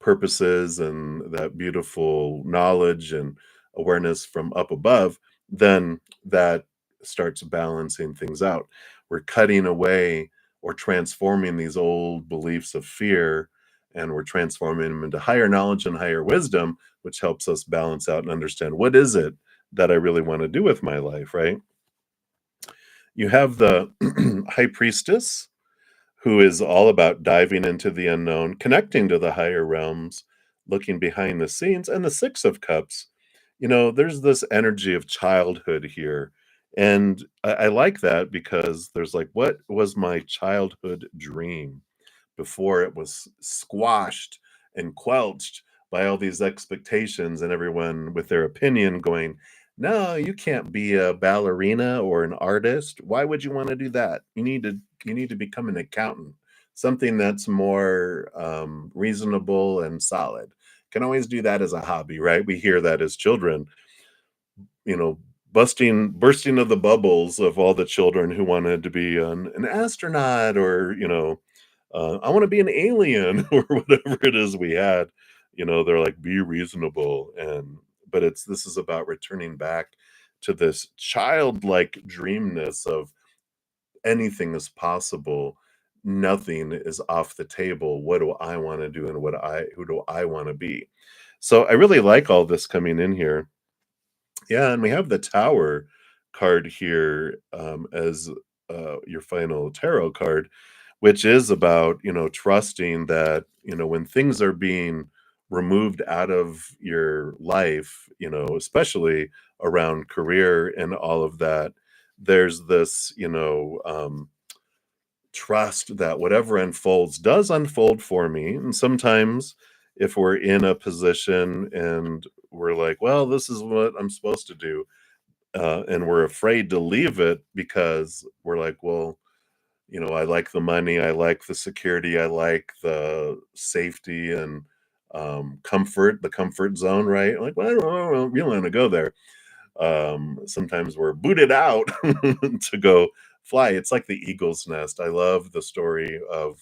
purposes and that beautiful knowledge and awareness from up above, then that starts balancing things out. We're cutting away or transforming these old beliefs of fear, and we're transforming them into higher knowledge and higher wisdom, which helps us balance out and understand what is it that I really want to do with my life, right? You have the high priestess, who is all about diving into the unknown, connecting to the higher realms, looking behind the scenes, and the Six of Cups. There's this energy of childhood here. And I like that because there's like, what was my childhood dream before it was squashed and quelched by all these expectations and everyone with their opinion going, no, you can't be a ballerina or an artist. Why would you want to do that? You need to become an accountant, something that's more reasonable and solid. Can always do that as a hobby, right? We hear that as children, you know, bursting of the bubbles of all the children who wanted to be an astronaut or, I want to be an alien or whatever it is we had. They're like, be reasonable. But this is about returning back to this childlike dreamness of anything is possible. Nothing is off the table. What do I want to do and who do I want to be? So I really like all this coming in here. Yeah, and we have the Tower card here, as, your final tarot card, which is about, trusting that, when things are being removed out of your life, especially around career and all of that, there's this, trust that whatever unfolds does unfold for me. And sometimes if we're in a position and we're like, well, this is what I'm supposed to do, and we're afraid to leave it because we're like, well, I like the money, I like the security, I like the safety and the comfort zone, right? Like, well, I don't know, we don't want to go there. Sometimes we're booted out to go fly. It's like the eagle's nest. I love the story of,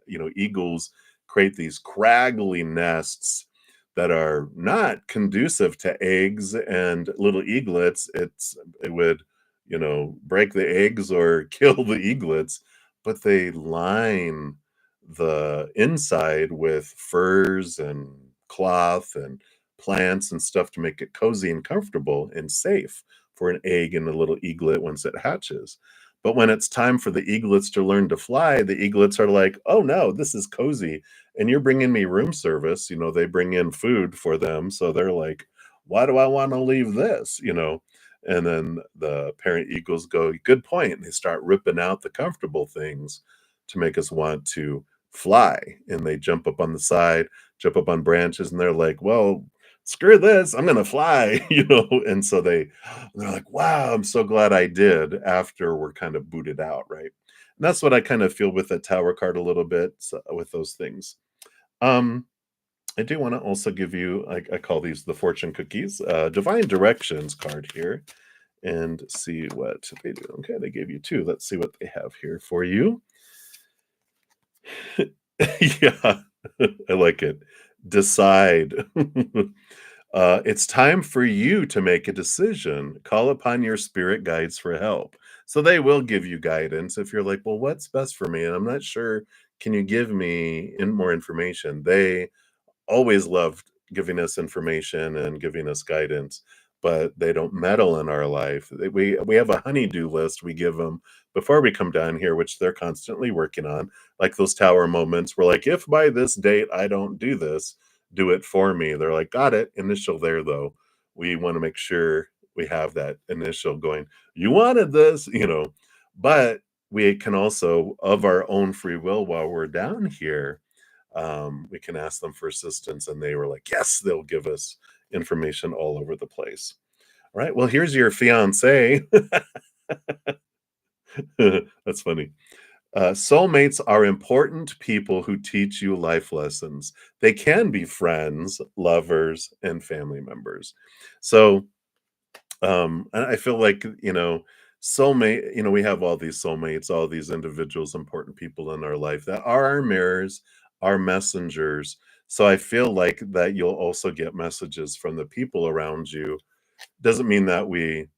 eagles create these craggly nests that are not conducive to eggs and little eaglets. It would, break the eggs or kill the eaglets, but they line the inside with furs and cloth and plants and stuff to make it cozy and comfortable and safe for an egg and a little eaglet once it hatches. But when it's time for the eaglets to learn to fly, the eaglets are like, "Oh no, this is cozy, and you're bringing me room service." They bring in food for them, so they're like, "Why do I want to leave this?" And then the parent eagles go, "Good point." And they start ripping out the comfortable things to make us want to fly. And they jump up on the side, jump up on branches, and they're like, "Well, screw this, I'm gonna fly," And so they're like, "Wow, I'm so glad I did," after we're kind of booted out, right? And that's what I kind of feel with the tower card a little bit, with those things. Um, I do want to also give you, like I call these the fortune cookies, divine directions card here, and see what they do. Okay, they gave you two. Let's see what they have here for you. Yeah, I like it. Decide. It's time for you to make a decision. Call upon your spirit guides for help. So they will give you guidance if you're like, well, what's best for me? And I'm not sure. Can you give me more information? They always loved giving us information and giving us guidance, but they don't meddle in our life. We have a honeydew list we give them before we come down here, which they're constantly working on. Like those tower moments, we're like, if by this date I don't do this, do it for me. They're like, got it. Initial there though. We want to make sure we have that initial going. You wanted this, but we can also, of our own free will, while we're down here, we can ask them for assistance, and they were like, yes, they'll give us information all over the place. All right, well, here's your fiance. That's funny. Soulmates are important people who teach you life lessons. They can be friends, lovers, and family members. So and I feel like, soulmate, we have all these soulmates, all these individuals, important people in our life that are our mirrors, our messengers. So I feel like that you'll also get messages from the people around you. Doesn't mean that we,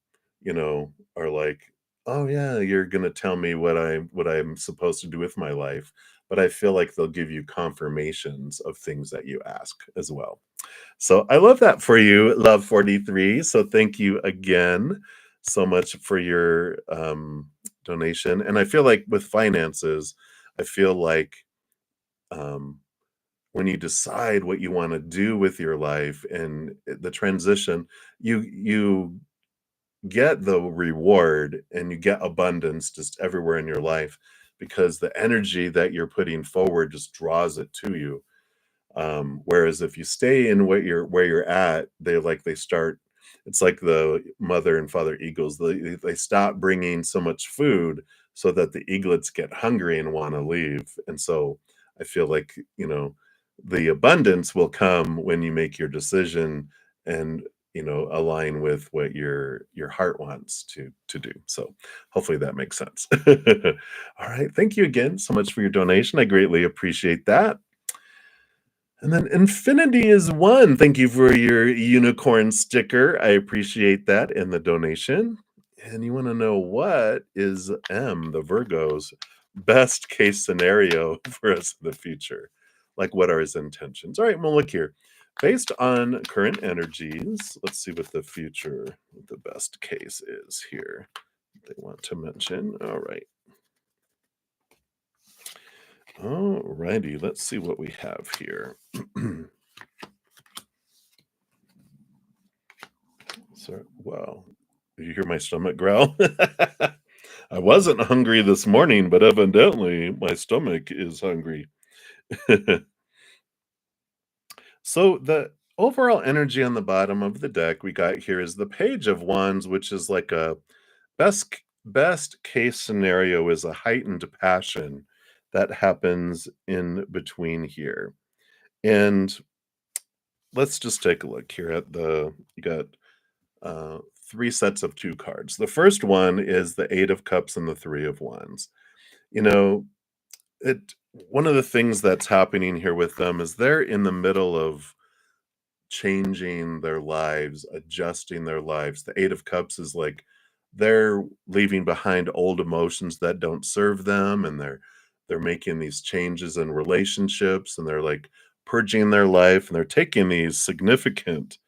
are like, oh yeah, you're gonna tell me what I'm supposed to do with my life. But I feel like they'll give you confirmations of things that you ask as well. So I love that for you, Love 43. So thank you again so much for your donation. And I feel like with finances, I feel like um, when you decide what you want to do with your life and the transition, you get the reward and you get abundance just everywhere in your life because the energy that you're putting forward just draws it to you. Whereas if you stay in what you're where you're at, they start. It's like the mother and father eagles. They stop bringing so much food so that the eaglets get hungry and want to leave. And so I feel like the abundance will come when you make your decision and align with what your heart wants to do. So hopefully that makes sense. All right, thank you again so much for your donation. I greatly appreciate that. And then Infinity is one. Thank you for your unicorn sticker. I appreciate that and the donation. And you want to know what is the Virgo's best case scenario for us in the future? Like, what are his intentions? All right, well, look here. Based on current energies, let's see what the future, what the best case is here. They want to mention. All right. All righty. Let's see what we have here. So, wow. Did you hear my stomach growl? I wasn't hungry this morning, but evidently my stomach is hungry. So the overall energy on the bottom of the deck we got here is the Page of Wands, which is like a best case scenario is a heightened passion that happens in between here. And let's just take a look here at you got uh, three sets of two cards. The first one is the Eight of Cups and the Three of Wands. You know, it one of the things that's happening here with them is they're in the middle of changing their lives, adjusting their lives. The Eight of Cups is like they're leaving behind old emotions that don't serve them, and they're making these changes in relationships, and they're like purging their life, and they're taking these significant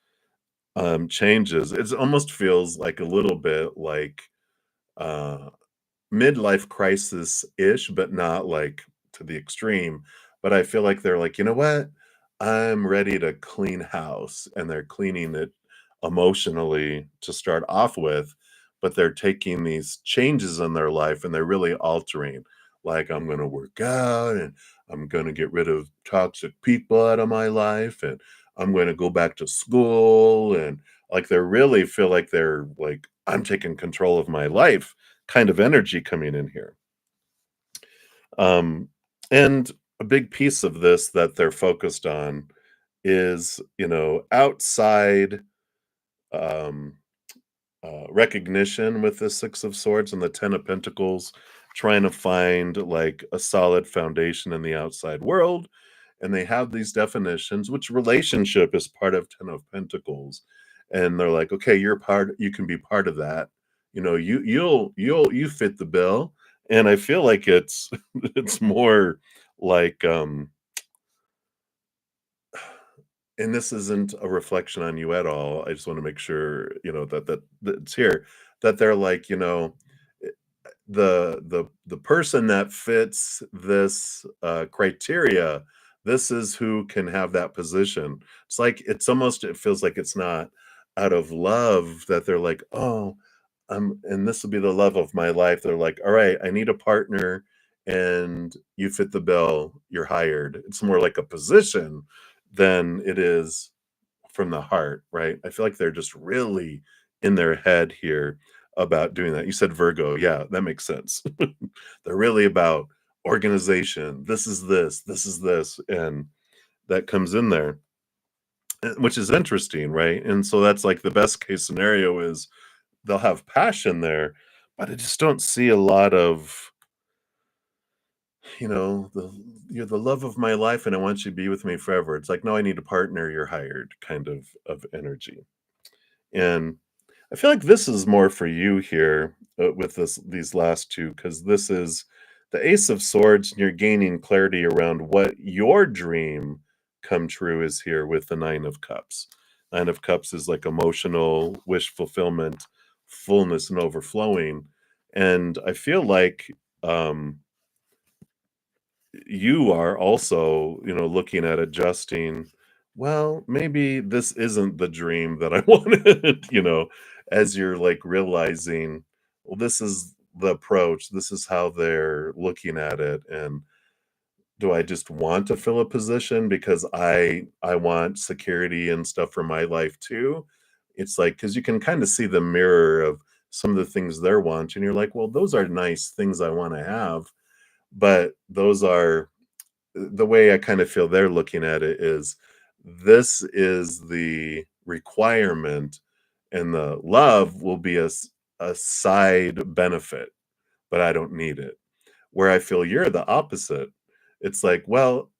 changes. It almost feels like a little bit like uh midlife crisis-ish, but not, like, to the extreme, but I feel like they're like, "You know what? I'm ready to clean house," and they're cleaning it emotionally to start off with, but they're taking these changes in their life, and they're really altering, like, "I'm gonna work out, and I'm gonna get rid of toxic people out of my life, and I'm gonna go back to school," and, like, they really feel like they're like, "I'm taking control of my life," kind of energy coming in here. Um, and a big piece of this that they're focused on is, outside um, recognition with the Six of Swords and the Ten of Pentacles, trying to find like a solid foundation in the outside world. And they have these definitions, which relationship is part of Ten of Pentacles. And they're like, okay, you can be part of that. You fit the bill. And I feel like it's it's more like and this isn't a reflection on you at all. I just want to make sure, that it's here that they're like, eh, the person that fits this criteria, this is who can have that position. It's like it feels like it's not out of love that they're like, oh, and this will be the love of my life. They're like, all right, I need a partner and you fit the bill, you're hired. It's more like a position than it is from the heart, right? I feel like they're just really in their head here about doing that. You said Virgo. Yeah, that makes sense. They're really about organization. This is this, and that comes in there, which is interesting, right? And so that's like the best case scenario is they'll have passion there, but I just don't see a lot of, you're the love of my life and I want you to be with me forever. It's like, no, I need a partner, you're hired kind of energy. And I feel like this is more for you here with these last two, because this is the Ace of Swords, and you're gaining clarity around what your dream come true is here with the Nine of Cups. Nine of Cups is like emotional wish fulfillment, fullness, and overflowing. And I feel like you are also, looking at adjusting, well, maybe this isn't the dream that I wanted, as you're like realizing, well, this is the approach, this is how they're looking at it. And do I just want to fill a position because I want security and stuff for my life too? It's like because you can kind of see the mirror of some of the things they're wanting. You're like, well, those are nice things I want to have, but those are the way I kind of feel they're looking at it is this is the requirement, and the love will be a side benefit, but I don't need it. Where I feel you're the opposite. It's like, well,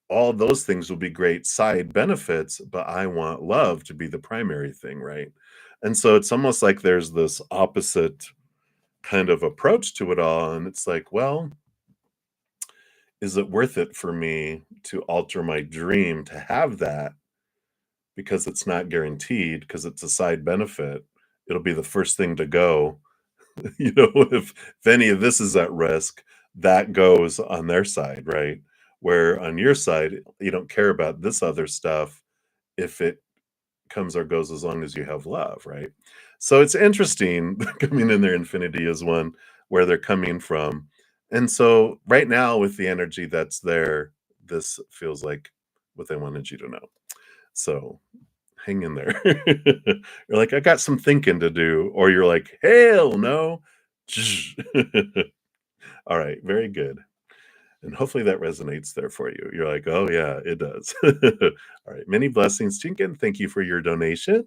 all those things will be great side benefits, but I want love to be the primary thing, right? And so it's almost like there's this opposite kind of approach to it all. And it's like, well, is it worth it for me to alter my dream to have that because it's not guaranteed because it's a side benefit? It'll be the first thing to go. If any of this is at risk, that goes on their side, right? Where on your side, you don't care about this other stuff if it comes or goes as long as you have love, right? So it's interesting coming in their infinity is one where they're coming from. And so right now with the energy that's there, this feels like what they wanted you to know. So hang in there. You're like, I got some thinking to do, or you're like, hell no. All right, very good. And hopefully that resonates there for you. You're like, oh yeah, it does. All right, many blessings, Tinkin. Thank you for your donation.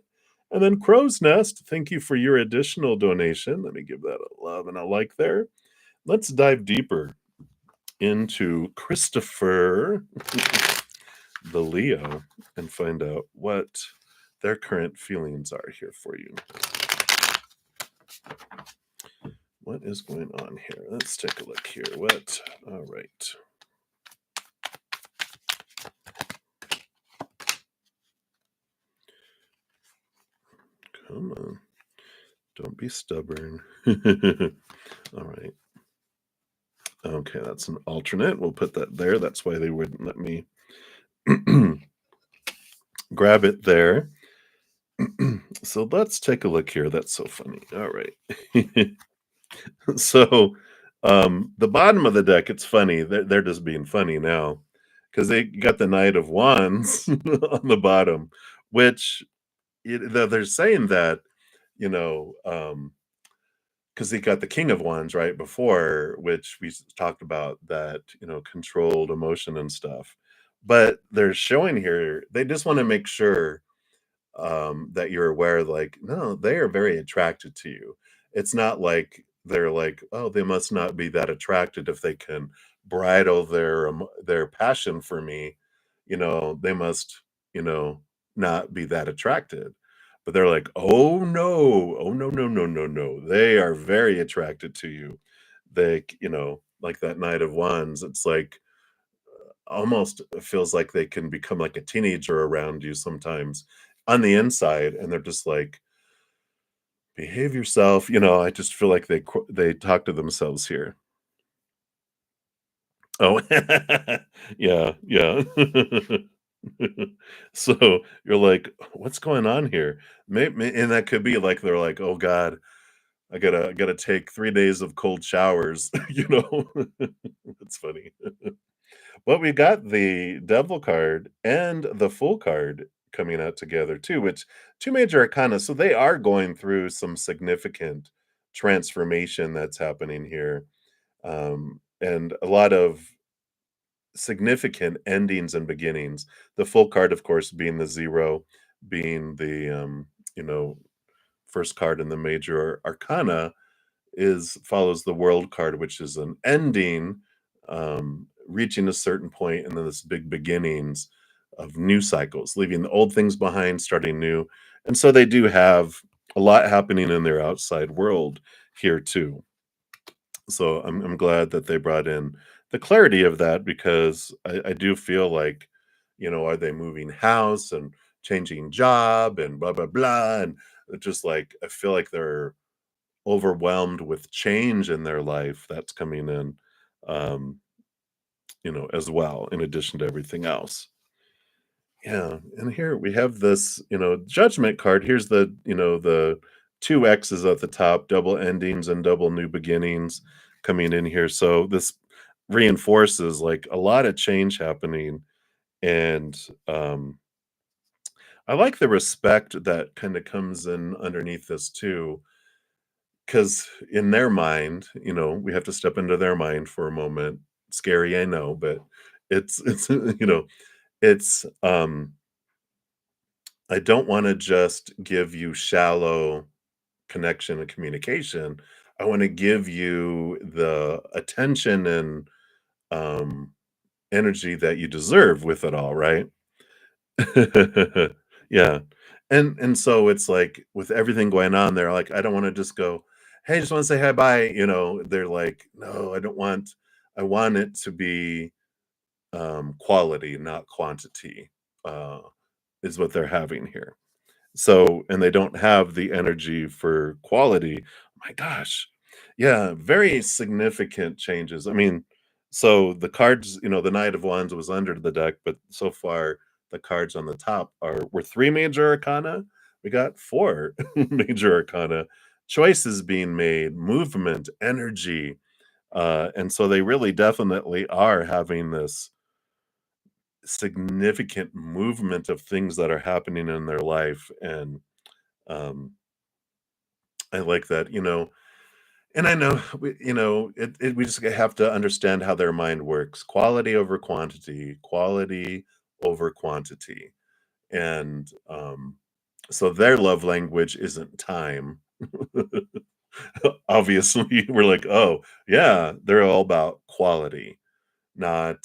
And then Crow's Nest, thank you for your additional donation. Let me give that a love and a like there. Let's dive deeper into Christopher, the Leo, and find out what their current feelings are here for you. What is going on here? Let's take a look here. All right. Come on. Don't be stubborn. All right. Okay, that's an alternate. We'll put that there. That's why they wouldn't let me grab it there. So let's take a look here. That's so funny. All right. So the bottom of the deck, it's funny. They're just being funny now because they got the Knight of Wands on the bottom, which they're saying that, you know, because they got the King of Wands right before, which we talked about that, controlled emotion and stuff. But they're showing here, they just want to make sure that you're aware, like, no, they are very attracted to you. It's not like they're like, oh, they must not be that attracted if they can bridle their passion for me. They must, you know, not be that attracted. But they're like, oh no, oh no, no, no, no, no. They are very attracted to you. Like that Knight of Wands, it's like almost feels like they can become like a teenager around you sometimes on the inside, and they're just like, behave yourself. I just feel like they talk to themselves here. Oh, yeah, yeah. So you're like, what's going on here? Maybe, and that could be like they're like, oh God, I gotta take 3 days of cold showers. That's funny. Well, we got the Devil card and the Fool card coming out together too, which two major arcana. So they are going through some significant transformation that's happening here, and a lot of significant endings and beginnings. The Full card, of course, being the zero, being the you know first card in the major arcana, is follows the World card, which is an ending, reaching a certain point, and then this big beginnings of new cycles, leaving the old things behind, starting new. And so they do have a lot happening in their outside world here too. So I'm glad that they brought in the clarity of that, because I do feel like, are they moving house and changing job and blah blah blah, and just like I feel like they're overwhelmed with change in their life that's coming in, um, as well, in addition to everything else. Yeah, and here we have this, judgment card. Here's the two X's at the top, double endings and double new beginnings coming in here. So this reinforces like a lot of change happening. And I like the respect that kind of comes in underneath this too, because in their mind, we have to step into their mind for a moment. Scary, I know, but it's it's I don't want to just give you shallow connection and communication. I want to give you the attention and um energy that you deserve with it all, right? Yeah. And so it's like with everything going on, they're like, I don't want to just go, hey, just want to say hi, bye. They're like, no, I want it to be quality, not quantity, uh, is what they're having here. So and they don't have the energy for quality. My gosh. Yeah, very significant changes. I mean, so the cards, the Knight of Wands was under the deck, but so far the cards on the top were three major arcana. We got four major arcana. Choices being made, movement, energy. And so they really definitely are having this significant movement of things that are happening in their life. And um, I like that, and I know we just have to understand how their mind works. Quality over quantity, quality over quantity. And so their love language isn't time. Obviously, we're like, oh, yeah, they're all about quality, not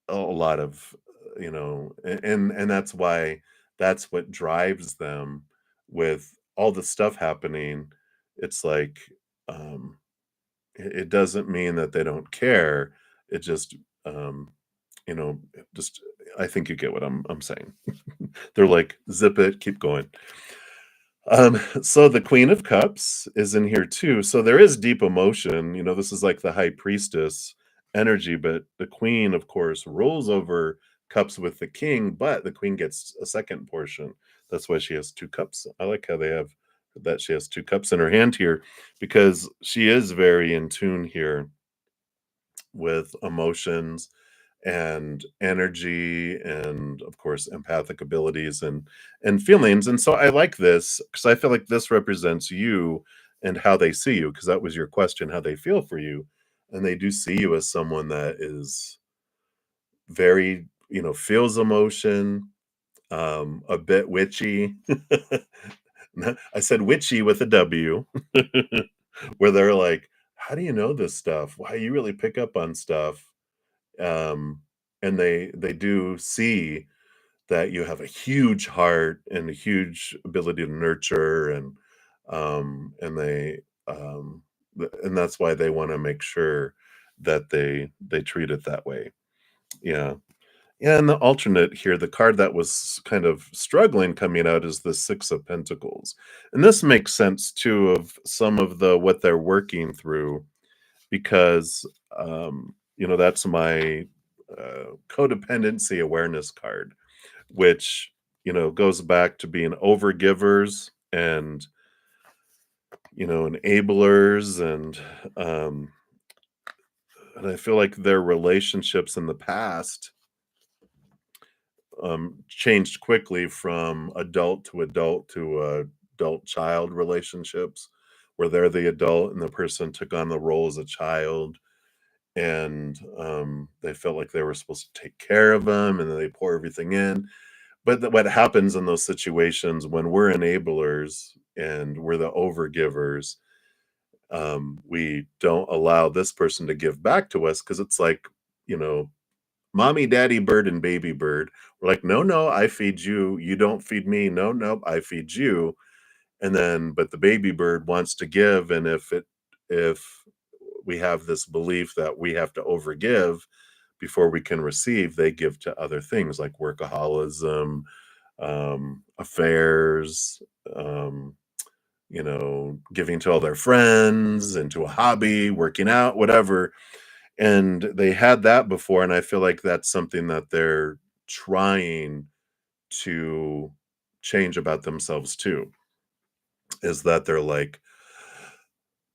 a lot of, and that's what drives them with all the stuff happening. It's like, um, it doesn't mean that they don't care. It just, just I think you get what I'm saying. They're like, zip it, keep going. So the Queen of Cups is in here too. So there is deep emotion. This is like the High Priestess energy, but the Queen, of course, rolls over cups with the King, but the Queen gets a second portion. That's why she has two cups. I like how they have that she has two cups in her hand here because she is very in tune here with emotions and energy and of course empathic abilities and feelings. And so I like this because I feel like this represents you and how they see you, because that was your question, how they feel for you. And they do see you as someone that is very, feels emotion, a bit witchy. I said witchy with a W. Where they're like, how do you know this stuff? Why you really pick up on stuff? um, and they do see that you have a huge heart and a huge ability to nurture, and and that's why they want to make sure that they treat it that way. Yeah. Yeah, and the alternate here, the card that was kind of struggling coming out is the Six of Pentacles. And this makes sense too of some of the what they're working through because that's my codependency awareness card, which goes back to being overgivers and enablers, and I feel like their relationships in the past changed quickly from adult to adult to adult child relationships, where they're the adult and the person took on the role as a child, and they felt like they were supposed to take care of them, and then they pour everything in. But what happens in those situations when we're enablers and we're the overgivers, we don't allow this person to give back to us because it's like, you know, mommy, daddy bird, and baby bird. We're like, no, no, I feed you. You don't feed me. No, no, I feed you. And then, but the baby bird wants to give, and if we have this belief that we have to overgive before we can receive, they give to other things like workaholism, affairs, um, giving to all their friends, into a hobby, working out, whatever. And they had that before, and I feel like that's something that they're trying to change about themselves too, is that they're like,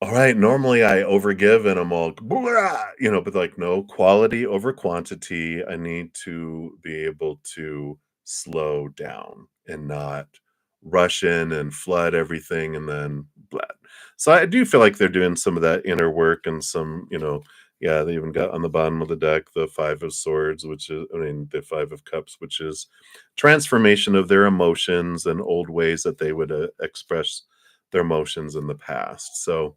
all right, normally I overgive and I'm all, "Blah," but like, no, quality over quantity. I need to be able to slow down and not rush in and flood everything and then blah. So I do feel like they're doing some of that inner work and some, yeah, they even got on the bottom of the deck the Five of Swords, which is, I mean, the Five of Cups, which is transformation of their emotions and old ways that they would express their emotions in the past. So,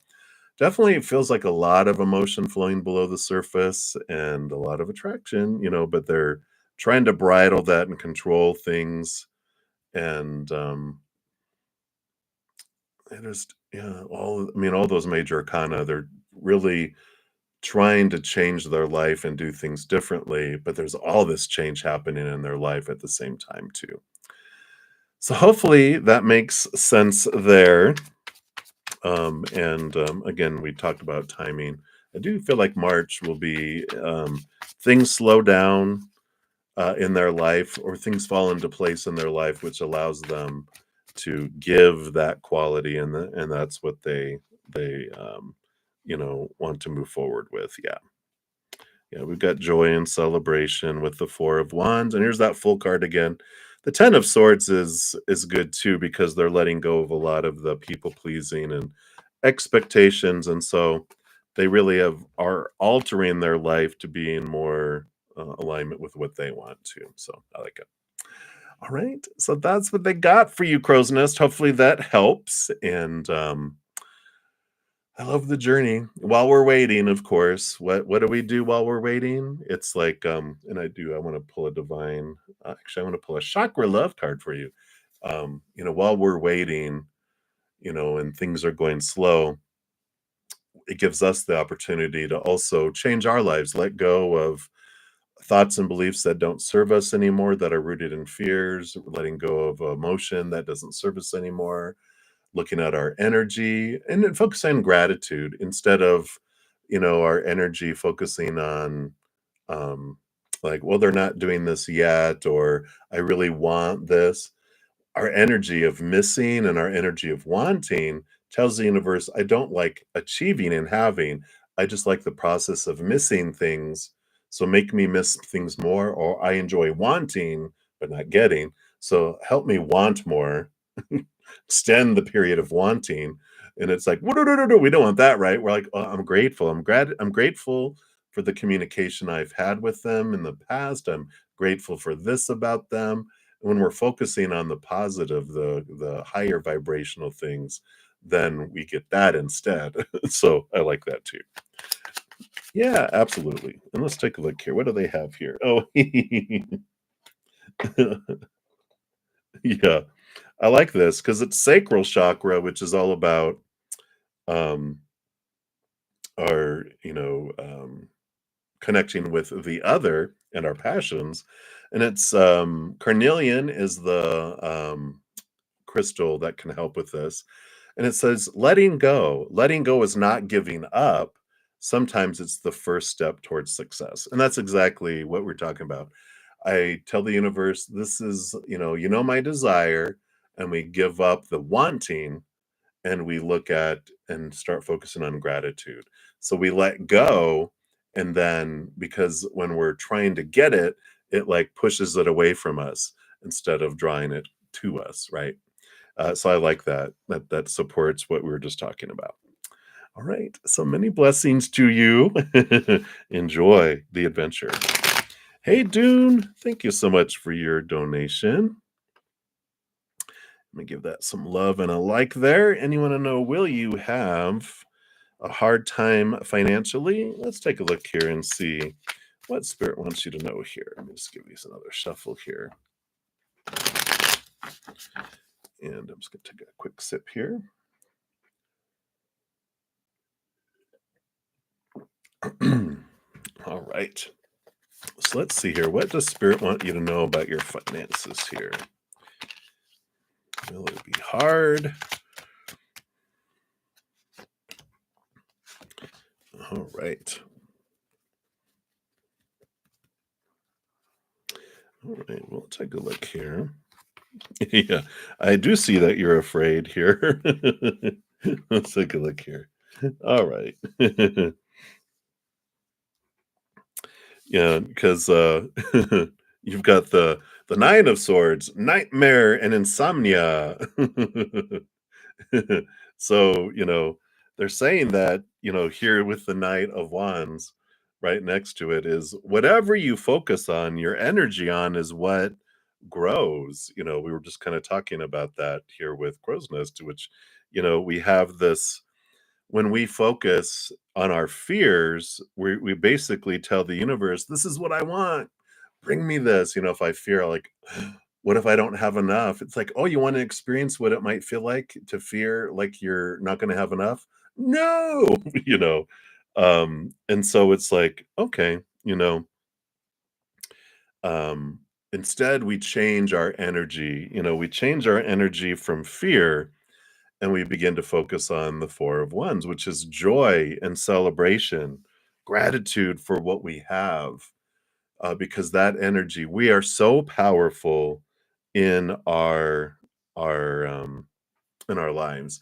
definitely, it feels like a lot of emotion flowing below the surface and a lot of attraction, but they're trying to bridle that and control things. And they just, yeah, all those major arcana, they're really trying to change their life and do things differently, but there's all this change happening in their life at the same time too. So hopefully that makes sense there. And again, we talked about timing. I do feel like March will be things slow down in their life, or things fall into place in their life, which allows them to give that quality, and that's what they want to move forward with. Yeah. Yeah, we've got joy and celebration with the Four of Wands, and here's that full card again. The Ten of Swords is good too, because they're letting go of a lot of the people pleasing and expectations, and so they really are altering their life to be in more alignment with what they want to. So I like it. All right, so that's what they got for you, Crow's Nest. Hopefully that helps, and I love the journey. While we're waiting, of course, what do we do while we're waiting? It's like, and I wanna pull a divine actually, I wanna pull a chakra love card for you. While we're waiting, and things are going slow, it gives us the opportunity to also change our lives, let go of thoughts and beliefs that don't serve us anymore, that are rooted in fears, letting go of emotion that doesn't serve us anymore, looking at our energy and then focusing on gratitude instead of, our energy focusing on, um, like, well, they're not doing this yet, or I really want this. Our energy of missing and our energy of wanting tells the universe, I don't like achieving and having. I just like the process of missing things. So make me miss things more, or I enjoy wanting but not getting. So help me want more, extend the period of wanting. And it's like, "Woo-doo-doo-doo-doo," we don't want that, right? We're like, I'm grateful. I'm grateful for the communication I've had with them in the past. I'm grateful for this about them. When we're focusing on the positive, the higher vibrational things, then we get that instead. So I like that too. Yeah, absolutely. And let's take a look here. What do they have here? Oh, yeah. I like this because it's sacral chakra, which is all about um our, connecting with the other and our passions. And it's carnelian is the crystal that can help with this. And it says, letting go. Letting go is not giving up. Sometimes it's the first step towards success. And that's exactly what we're talking about. I tell the universe, this is, my desire, and we give up the wanting and we look at and start focusing on gratitude. So we let go, and then because when we're trying to get it, it like pushes it away from us instead of drawing it to us, right? So I like that. That supports what we were just talking about. All right. So many blessings to you. Enjoy the adventure. Hey, Dune, thank you so much for your donation. Let me give that some love and a like there. And you want to know, will you have a hard time financially? Let's take a look here and see what Spirit wants you to know here. Let me just give these another shuffle here. And I'm just going to take a quick sip here. All right. So let's see here. What does Spirit want you to know about your finances here? Will it be hard? All right. All right. We'll take a look here. Yeah, I do see that you're afraid here. Let's take a look here. All right. Yeah, because you've got the Nine of Swords, nightmare and insomnia. So, they're saying that, here with the Knight of Wands right next to it is whatever you focus on, your energy on is what grows. We were just kind of talking about that here with Crow's Nest, which, we have this when we focus on our fears, we basically tell the universe, this is what I want. Bring me this. If I fear, like, what if I don't have enough? It's like, oh, you want to experience what it might feel like to fear like you're not going to have enough? No, you know. And so it's like, okay, um, instead we change our energy, we change our energy from fear and we begin to focus on the Four of Wands, which is joy and celebration, gratitude for what we have, because that energy, we are so powerful in our in our lives.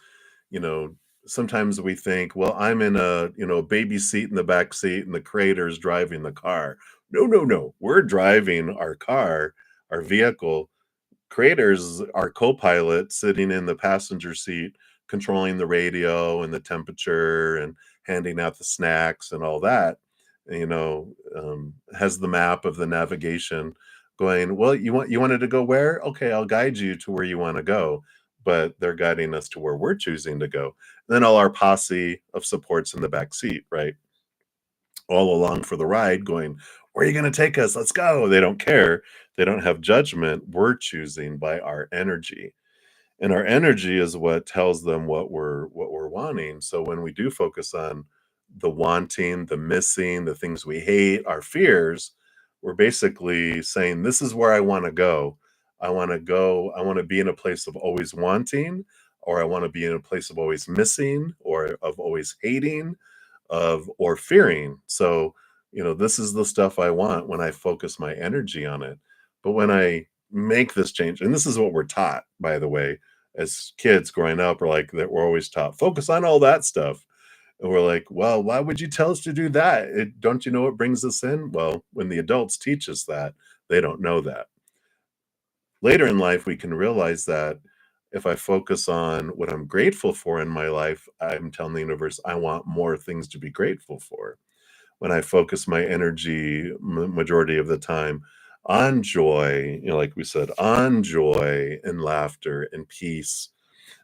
You know, Sometimes we think, well, I'm in a baby seat in the back seat, and the creator's driving the car. No, no, no. We're driving our car, our vehicle. Creators are co-pilot sitting in the passenger seat, controlling the radio and the temperature and handing out the snacks and all that. Has the map of the navigation going, well, you wanted to go where? Okay, I'll guide you to where you want to go. But they're guiding us to where we're choosing to go. Then all our posse of supports in the back seat, right? All along for the ride, going, where are you going to take us? Let's go. They don't care. They don't have judgment. We're choosing by our energy. And our energy is what tells them what we're wanting. So when we do focus on the wanting, the missing, the things we hate, our fears, we're basically saying, this is where I want to go. I want to go. I want to be in a place of always wanting, or I want to be in a place of always missing, or of always hating, of or fearing. So, this is the stuff I want when I focus my energy on it. But when I make this change, and this is what we're taught, by the way, as kids growing up, are like that we're always taught, focus on all that stuff. And we're like, well, why would you tell us to do that? Don't you know what brings us in? Well, when the adults teach us that, they don't know that. Later in life, we can realize that if I focus on what I'm grateful for in my life, I'm telling the universe I want more things to be grateful for. When I focus my energy majority of the time on joy, like we said, on joy and laughter and peace,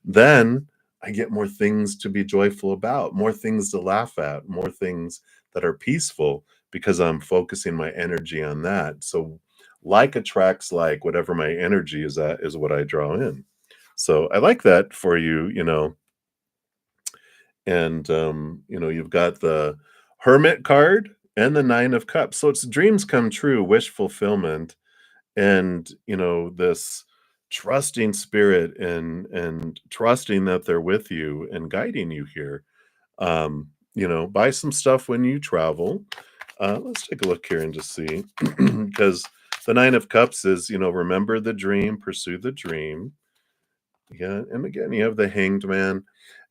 then I get more things to be joyful about, more things to laugh at, more things that are peaceful because I'm focusing my energy on that. So, like attracts like, whatever my energy is at is what I draw in. So, I like that for you, and you've got the Hermit card and the Nine of Cups. So, it's dreams come true, wish fulfillment, and this trusting spirit and trusting that they're with you and guiding you here. Buy some stuff when you travel. Let's take a look here and just see, because the Nine of Cups is, remember the dream, pursue the dream. Yeah, and again you have the Hanged Man.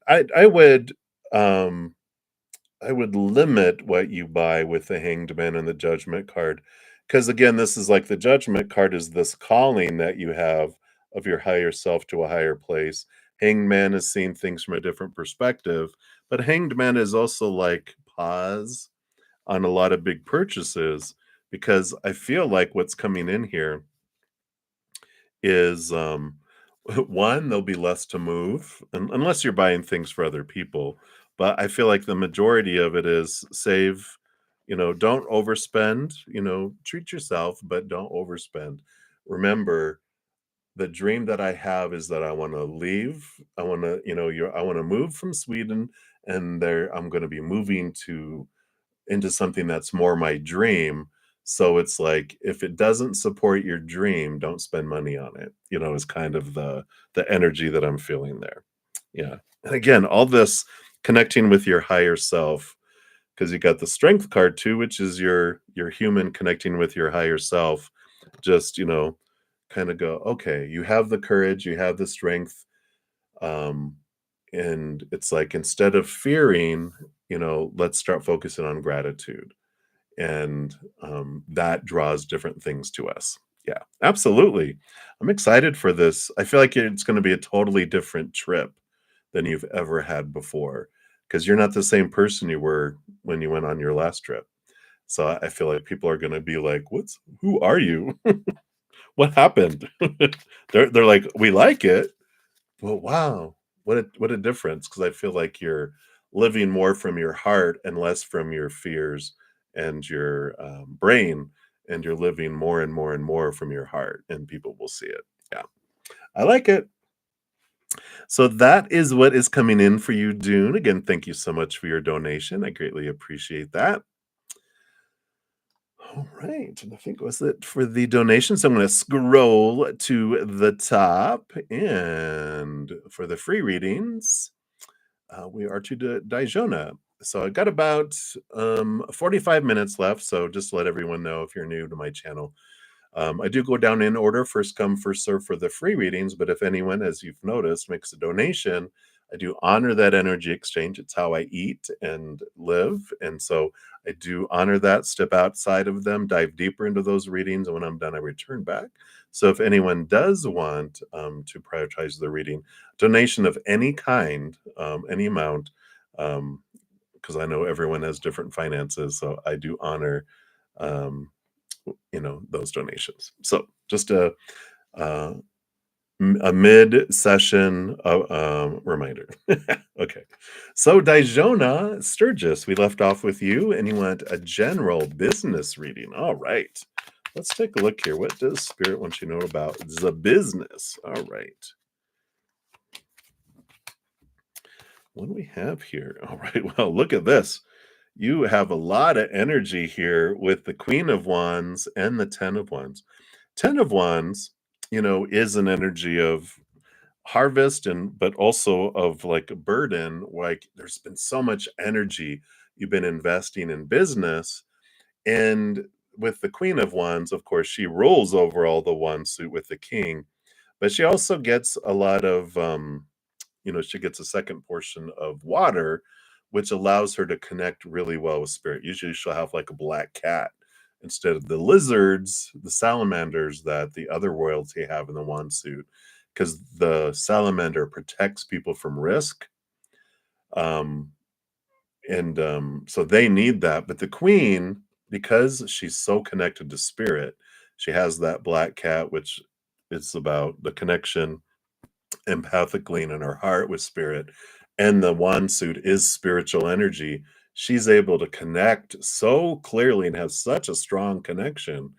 I would um I would limit what you buy with the Hanged Man and the Judgment card, because again, this is like the Judgment card is this calling that you have of your higher self to a higher place. Hanged Man is seeing things from a different perspective, but Hanged Man is also like pause on a lot of big purchases, because I feel like what's coming in here is, one, there'll be less to move, unless you're buying things for other people. But I feel like the majority of it is save, don't overspend, treat yourself, but don't overspend. Remember, the dream that I have is that I want to leave. I want to, I want to move from Sweden, and there I'm going to be moving to into something that's more my dream. So it's like, if it doesn't support your dream, don't spend money on it, is kind of the energy that I'm feeling there. Yeah. And again, all this connecting with your higher self, because you got the strength card too, which is your human connecting with your higher self. Just, kind of go, okay, you have the courage, you have the strength, um, and it's like instead of fearing, let's start focusing on gratitude, and that draws different things to us. Yeah, absolutely. I'm excited for this. I feel like it's going to be a totally different trip than you've ever had before because you're not the same person you were when you went on your last trip. So I feel like people are going to be like, who are you? What happened?" They're like, "We like it." Well, wow, what a difference! Because I feel like you're living more from your heart and less from your fears and your, brain, and you're living more and more and more from your heart, and people will see it. Yeah, I like it. So that is what is coming in for you, Dune. Again, thank you so much for your donation. I greatly appreciate that. All right, and I think was it for the donations. I'm going to scroll to the top, and for the free readings, we are to Dijona. So I got about 45 minutes left. So just to let everyone know if you're new to my channel, I do go down in order, first come, first serve for the free readings. But if anyone, as you've noticed, makes a donation, I do honor that energy exchange. It's how I eat and live. And so I do honor that, step outside of them, dive deeper into those readings. And when I'm done, I return back. So if anyone does want to prioritize the reading, donation of any kind, any amount, because I know everyone has different finances. So I do honor. Um, those donations. So just uh, a mid-session reminder. Okay. So Dijona Sturgis, we left off with you, and you want a general business reading. All right. Let's take a look here. What does Spirit want you to know about the business? All right. What do we have here? All right. Well, look at this. You have a lot of energy here with the Queen of Wands and the Ten of Wands. Ten of Wands, is an energy of harvest and but also of like a burden. Like there's been so much energy you've been investing in business. And with the Queen of Wands, of course, she rules over all the wands suit with the king, but she also gets a lot of she gets a second portion of water, which allows her to connect really well with spirit. Usually she'll have like a black cat instead of the lizards, the salamanders that the other royalty have in the wand suit, because the salamander protects people from risk. Um, and so they need that. But the queen, because she's so connected to spirit, she has that black cat, which is about the connection empathically and in her heart with spirit, and the wand suit is spiritual energy. She's able to connect so clearly and have such a strong connection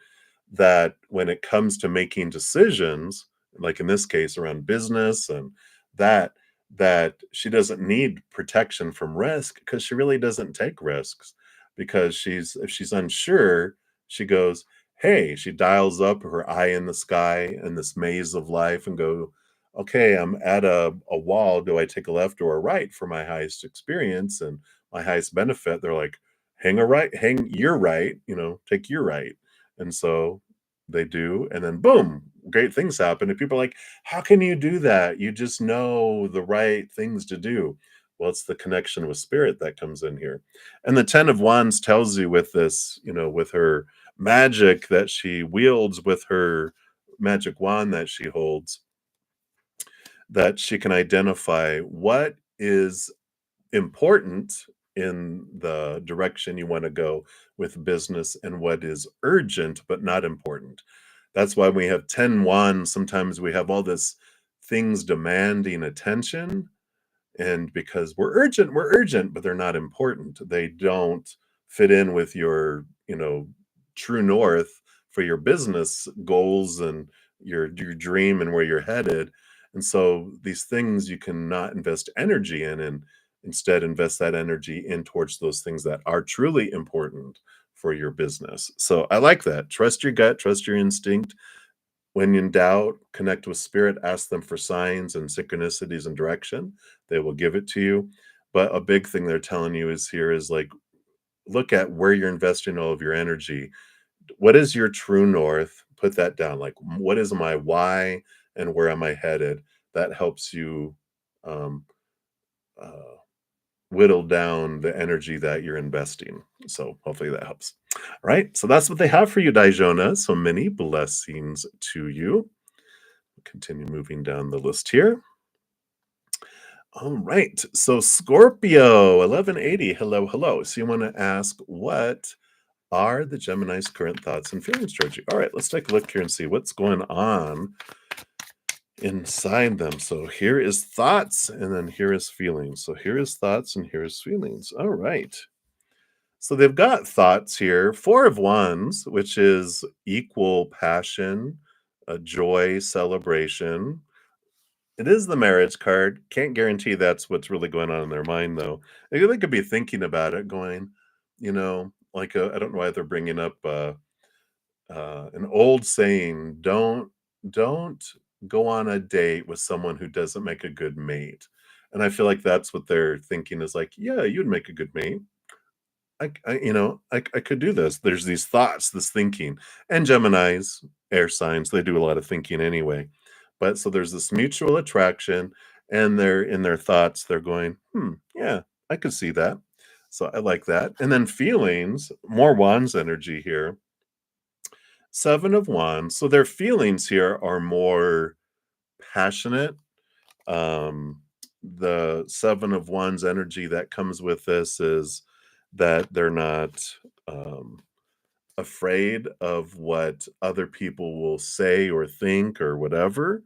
that when it comes to making decisions, like in this case around business and that that she doesn't need protection from risk because she really doesn't take risks, because she's if she's unsure, she goes, hey, she dials up her eye in the sky in this maze of life and go, okay, I'm at a wall. Do I take a left or a right for my highest experience and my highest benefit? They're like, hang your right, take your right. And so they do, and then boom, great things happen. And people are like, how can you do that? You just know the right things to do. Well, it's the connection with spirit that comes in here. And the Ten of Wands tells you with this, with her magic that she wields with her magic wand that she holds, that she can identify what is important in the direction you want to go with business and what is urgent but not important. That's why we have 10 wands. Sometimes we have all this things demanding attention, and because we're urgent, but they're not important. They don't fit in with your, true north for your business goals and your dream and where you're headed. And so these things you cannot invest energy in, and instead invest that energy in towards those things that are truly important for your business. So I like that. Trust your gut, trust your instinct. When in doubt, connect with spirit, ask them for signs and synchronicities and direction. They will give it to you. But a big thing they're telling you is here is like look at where you're investing all of your energy. What is your true north? Put that down. Like, what is my why and where am I headed? That helps you um, uh, whittle down the energy that you're investing. So hopefully that helps. All right. So that's what they have for you, Daijona. So many blessings to you. Continue moving down the list here. All right. So Scorpio 1180. Hello, hello. So you want to ask, what are the Gemini's current thoughts and feelings towards you? All right, let's take a look here and see what's going on inside them. So here is thoughts, and then here is feelings. So here is thoughts, and here is feelings. All right. So they've got thoughts here. Four of Wands, which is equal passion, joy, celebration. It is the marriage card. Can't guarantee that's what's really going on in their mind, though. They could be thinking about it, going, like I don't know why they're bringing up an old saying: don't go on a date with someone who doesn't make a good mate. And I feel like that's what they're thinking is like, yeah, you'd make a good mate. I could do this. There's these thoughts, this thinking, and Gemini's air signs. They do a lot of thinking anyway. But so there's this mutual attraction, and they're in their thoughts. They're going, yeah, I could see that. So I like that. And then feelings, more wands energy here. Seven of wands. So their feelings here are more passionate. Um, the seven of wands energy that comes with this is that they're not um, afraid of what other people will say or think or whatever.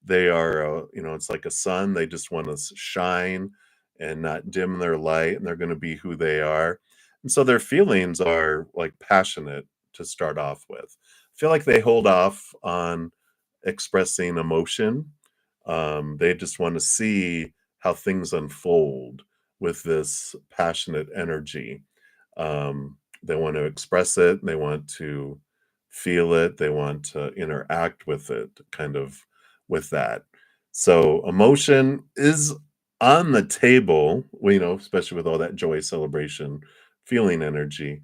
They are, it's like a sun. They just want to shine and not dim their light, and they're going to be who they are. And so their feelings are like passionate to start off with. I feel like they hold off on expressing emotion. They just want to see how things unfold with this passionate energy. They want to express it, they want to feel it, they want to interact with it, kind of with that. So emotion is on the table, especially with all that joy, celebration, feeling energy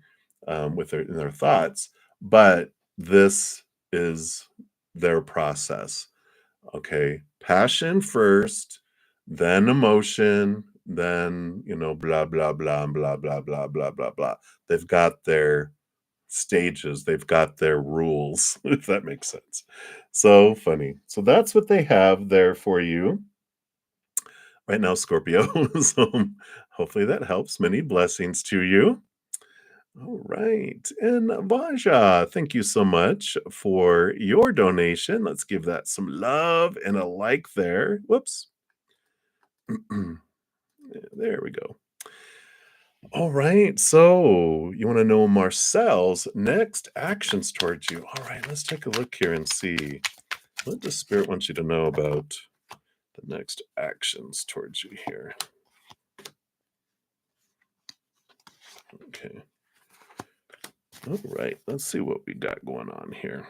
with their thoughts. But this is their process. Okay, passion first, then emotion, then, blah, blah, blah, blah, blah, blah, blah, blah, blah. They've got their stages, they've got their rules, if that makes sense. So funny. So that's what they have there for you right now, Scorpio. So hopefully that helps. Many blessings to you. All right. And Vaja, thank you so much for your donation. Let's give that some love and a like there. Whoops. There we go. All right. So you want to know Marcel's next actions towards you. All right. Let's take a look here and see what the spirit wants you to know about the next actions towards you here. Okay. All right. Let's see what we got going on here.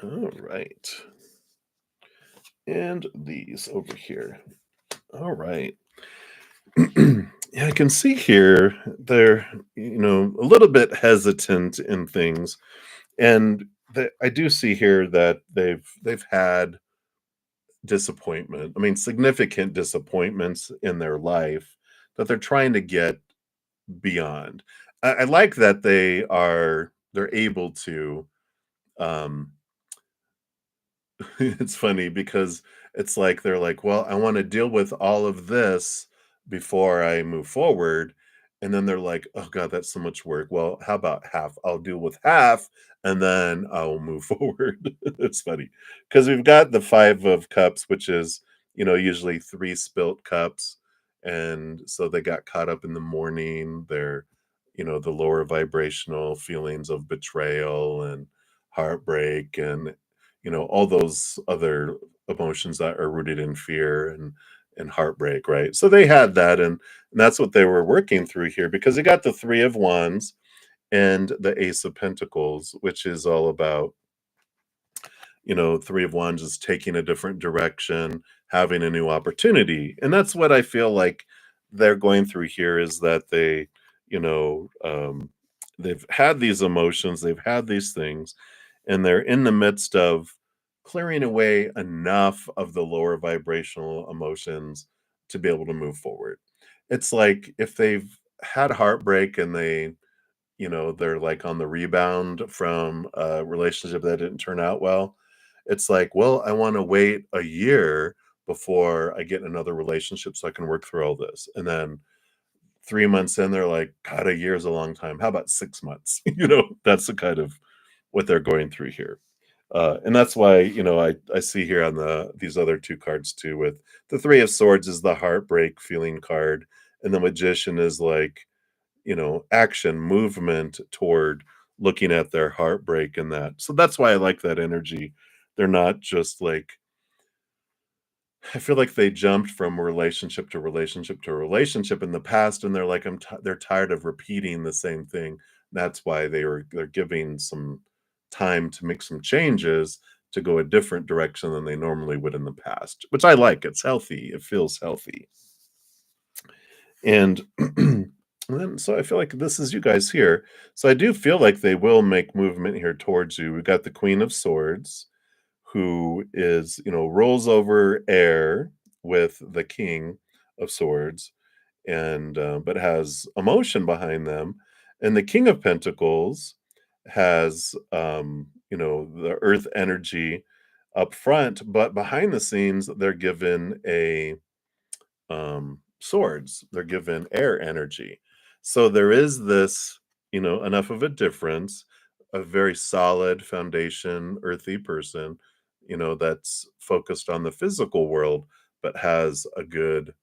All right. And these over here. All right. Yeah, I can see here they're, a little bit hesitant in things. And I do see here that they've had disappointment. I mean, significant disappointments in their life that they're trying to get beyond. I like that they're able to um it's funny because it's like they're like, "Well, I wanna deal with all of this before I move forward," and then they're like, "Oh god, that's so much work. Well, how about half? I'll deal with half, and then I'll move forward." It's funny because 'cause we've got the 5 of cups, which is, usually 3 spilt cups, and so they got caught up in the morning. They're, the lower vibrational feelings of betrayal and heartbreak and all those other emotions that are rooted in fear and heartbreak, right? So they had that, and that's what they were working through here because they got the 3 of wands and the ace of pentacles, which is all about, Three of Wands is taking a different direction, having a new opportunity. And that's what I feel like they're going through here is that you know, um, they've had these emotions, they've had these things, and they're in the midst of clearing away enough of the lower vibrational emotions to be able to move forward. It's like if they've had heartbreak and they're like on the rebound from a relationship that didn't turn out well. It's like, well, I want to wait a year before I get in another relationship so I can work through all this. And then 3 months in, they're like, God, a year is a long time. How about 6 months? That's the kind of what they're going through here. And that's why, I see here on these other two cards too, with the Three of Swords is the heartbreak feeling card, and the Magician is like, action, movement toward looking at their heartbreak and that. So that's why I like that energy. They're not just like, I feel like they jumped from relationship to relationship to relationship in the past, and they're like, they're tired of repeating the same thing. That's why they're giving some time to make some changes to go a different direction than they normally would in the past, which I like. It's healthy. It feels healthy. And and then so I feel like this is you guys here. So I do feel like they will make movement here towards you. We've got the Queen of Swords, who is, rolls over air with the King of Swords, and but has emotion behind them. And the King of Pentacles has, the earth energy up front, but behind the scenes, they're given swords. They're given air energy. So there is this, enough of a difference, a very solid foundation, earthy person, that's focused on the physical world, but has a good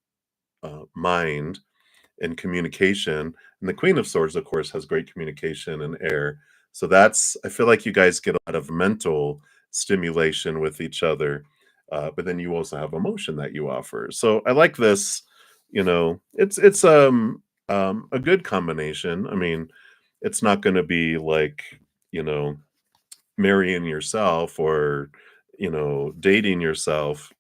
mind and communication. And the Queen of Swords, of course, has great communication and air. So I feel like you guys get a lot of mental stimulation with each other, but then you also have emotion that you offer. So I like this. It's a good combination. I mean, it's not going to be like you know marrying yourself or dating yourself,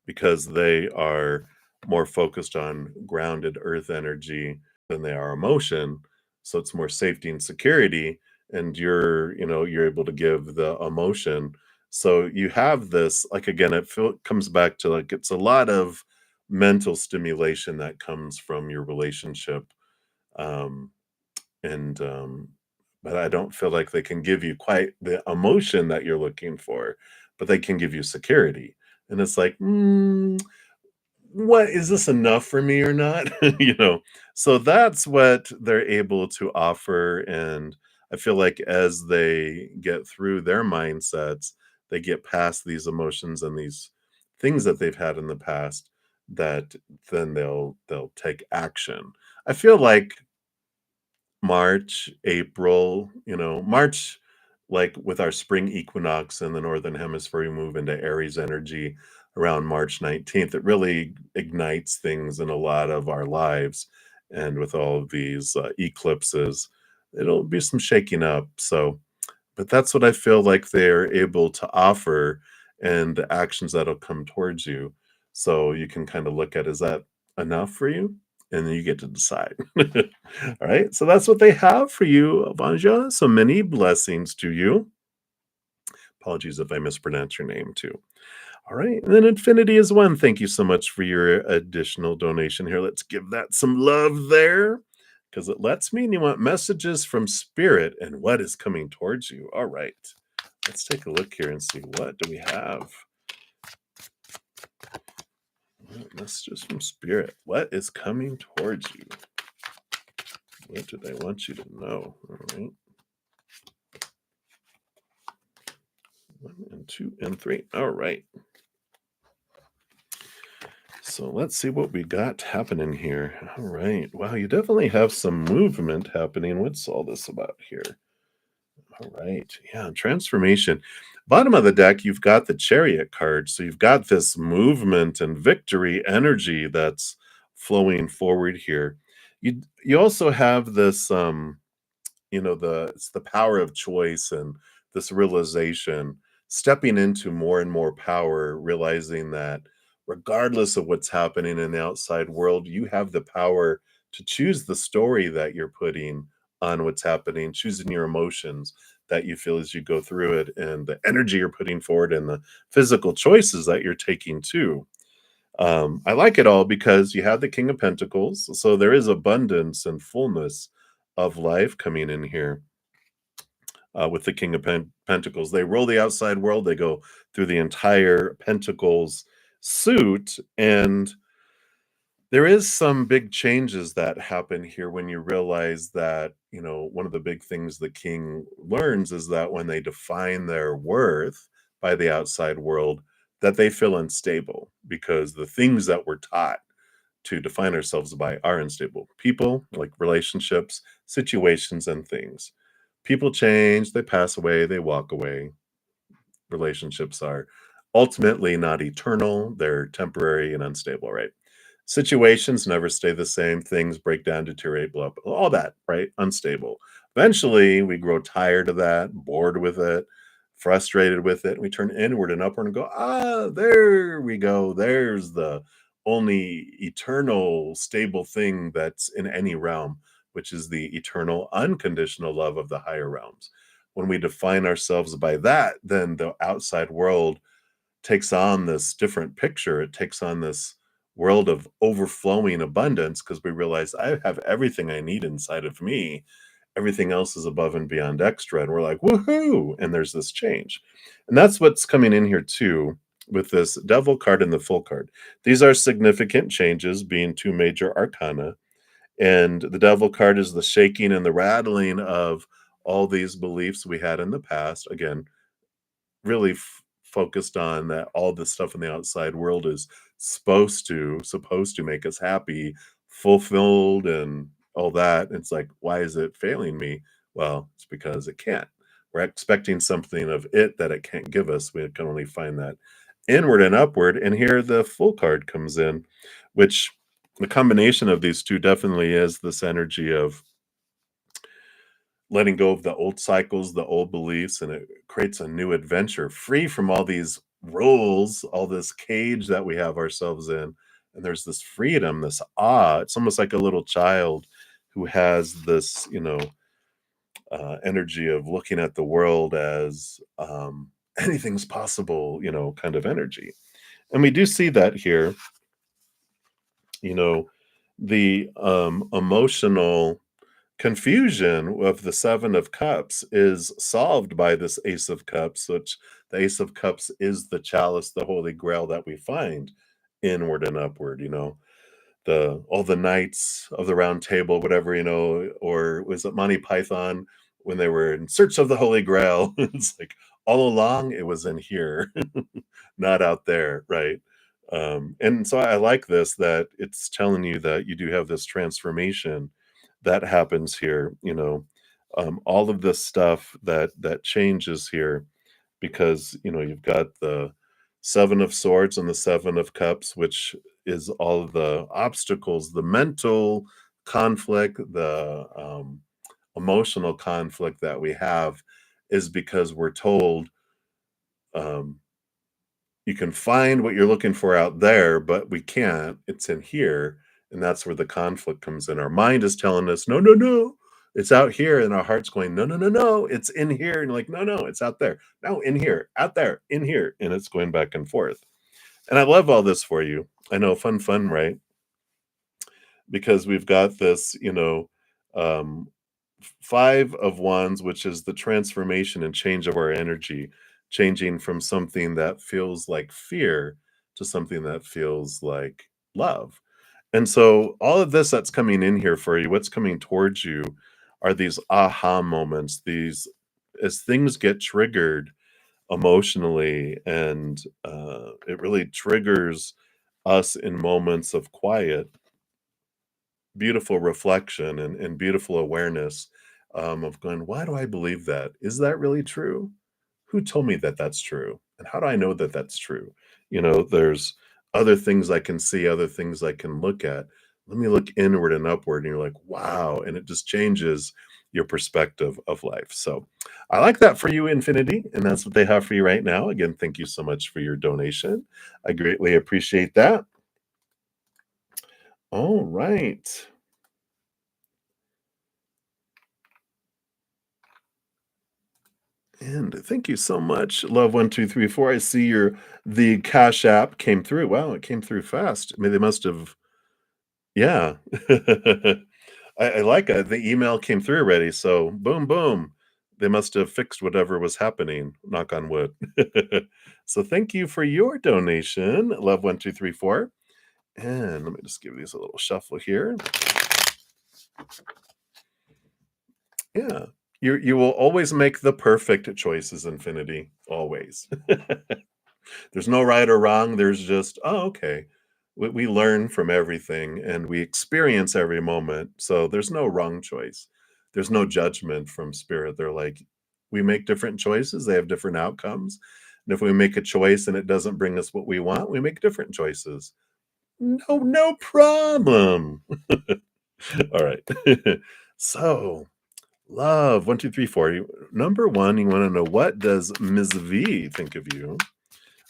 because they are more focused on grounded earth energy than they are emotion. So it's more safety and security. And you're able to give the emotion. So you have this, like, again, comes back to like, it's a lot of mental stimulation that comes from your relationship. Um, and, but I don't feel like they can give you quite the emotion that you're looking for, but they can give you security. And it's like, what is this enough for me or not? So that's what they're able to offer. And I feel like as they get through their mindsets, they get past these emotions and these things that they've had in the past, that then they'll take action. I feel like March, April, March, like with our spring equinox in the northern hemisphere, we move into Aries energy around March 19th. It really ignites things in a lot of our lives. And with all of these eclipses, it'll be some shaking up. So, but that's what I feel like they're able to offer, and the actions that'll come towards you. So you can kind of look at, is that enough for you? And then you get to decide. All right. So that's what they have for you, Vanja. So many blessings to you. Apologies if I mispronounce your name too. All right. And then Infinity is one. Thank you so much for your additional donation here. Let's give that some love there, because it lets me know you want messages from Spirit and what is coming towards you. All right. Let's take a look here and see, what do we have? Messages from Spirit. What is coming towards you? What do they want you to know? All right. 1 and 2 and 3. All right. So let's see what we got happening here. All right. Wow, you definitely have some movement happening. What's all this about here? All right. Yeah, transformation. Bottom of the deck, you've got the Chariot card. So you've got this movement and victory energy that's flowing forward here. You also have this it's the power of choice and this realization. stepping into more and more power, realizing that regardless of what's happening in the outside world, you have the power to choose the story that you're putting on what's happening, choosing your emotions that you feel as you go through it, and the energy you're putting forward, and the physical choices that you're taking too. I like it all because you have the King of Pentacles, so there is abundance and fullness of life coming in here with the King of Pentacles. They roll the outside world, they go through the entire Pentacles suit, and there is some big changes that happen here when you realize that, one of the big things the king learns is that when they define their worth by the outside world, that they feel unstable because the things that we're taught to define ourselves by are unstable. People, like relationships, situations, and things. People change, they pass away, they walk away. Relationships are ultimately not eternal, they're temporary and unstable, right? Situations never stay the same, things break down, deteriorate, blow up, all that, right? Unstable. Eventually, we grow tired of that, bored with it, frustrated with it, and we turn inward and upward and go, there we go. There's the only eternal, stable thing that's in any realm, which is the eternal, unconditional love of the higher realms. When we define ourselves by that, then the outside world takes on this different picture. It takes on this world of overflowing abundance because we realize I have everything I need inside of me. Everything else is above and beyond extra. And we're like, woohoo! And there's this change. And that's what's coming in here too with this devil card and the full card. These are significant changes, being two major arcana. And the devil card is the shaking and the rattling of all these beliefs we had in the past. Again, really focused on that all this stuff in the outside world is supposed to make us happy, fulfilled, and all that. It's like, why is it failing me? Well, it's because it can't. We're expecting something of it that it can't give us. We can only find that inward and upward. And here the full card comes in, which the combination of these two definitely is this energy of letting go of the old cycles, the old beliefs, and it creates a new adventure free from all these rules, all this cage that we have ourselves in. And there's this freedom, this awe. It's almost like a little child who has this, energy of looking at the world as anything's possible, kind of energy. And we do see that here, you know, the emotional confusion of the Seven of Cups is solved by this Ace of Cups, which the Ace of Cups is the chalice, the holy grail that we find inward and upward, the all the knights of the round table, whatever, or was it Monty Python when they were in search of the holy grail? It's like all along it was in here, not out there, right? And so I like this that it's telling you that you do have this transformation that happens here, all of this stuff that changes here because you've got the Seven of Swords and the Seven of Cups, which is all of the obstacles, the mental conflict, the emotional conflict that we have is because we're told um, you can find what you're looking for out there, but we can't. It's in here. And that's where the conflict comes in. Our mind is telling us, no, no, no, it's out here. And our heart's going, no, no, no, no, it's in here. And like, no, no, it's out there. No, in here, out there, in here. And it's going back and forth. And I love all this for you. I know, fun, right? Because we've got this, um, Five of Wands, which is the transformation and change of our energy, changing from something that feels like fear to something that feels like love. And so, all of this that's coming in here for you, what's coming towards you are these aha moments, these as things get triggered emotionally, and it really triggers us in moments of quiet beautiful reflection and beautiful awareness of going, why do I believe that? Is that really true? Who told me that that's true? And how do I know that that's true? There's other things I can see, other things I can look at. let me look inward and upward. And you're like, wow. And it just changes your perspective of life. So I like that for you, Infinity. And that's what they have for you right now. Again, thank you so much for your donation. I greatly appreciate that. All right. And thank you so much, Love1234. I see the Cash App came through. Wow, it came through fast. I mean, they must have, yeah. I like it. The email came through already. So boom, boom. They must have fixed whatever was happening. Knock on wood. So thank you for your donation, Love1234. And let me just give these a little shuffle here. Yeah. You will always make the perfect choices, Infinity. Always. There's no right or wrong. There's just, oh, okay. We learn from everything and we experience every moment. So there's no wrong choice. There's no judgment from spirit. They're like, we make different choices, they have different outcomes. And if we make a choice and it doesn't bring us what we want, we make different choices. No, no problem. All right. So, love 1234. Number one, you want to know, what does Ms. V think of you?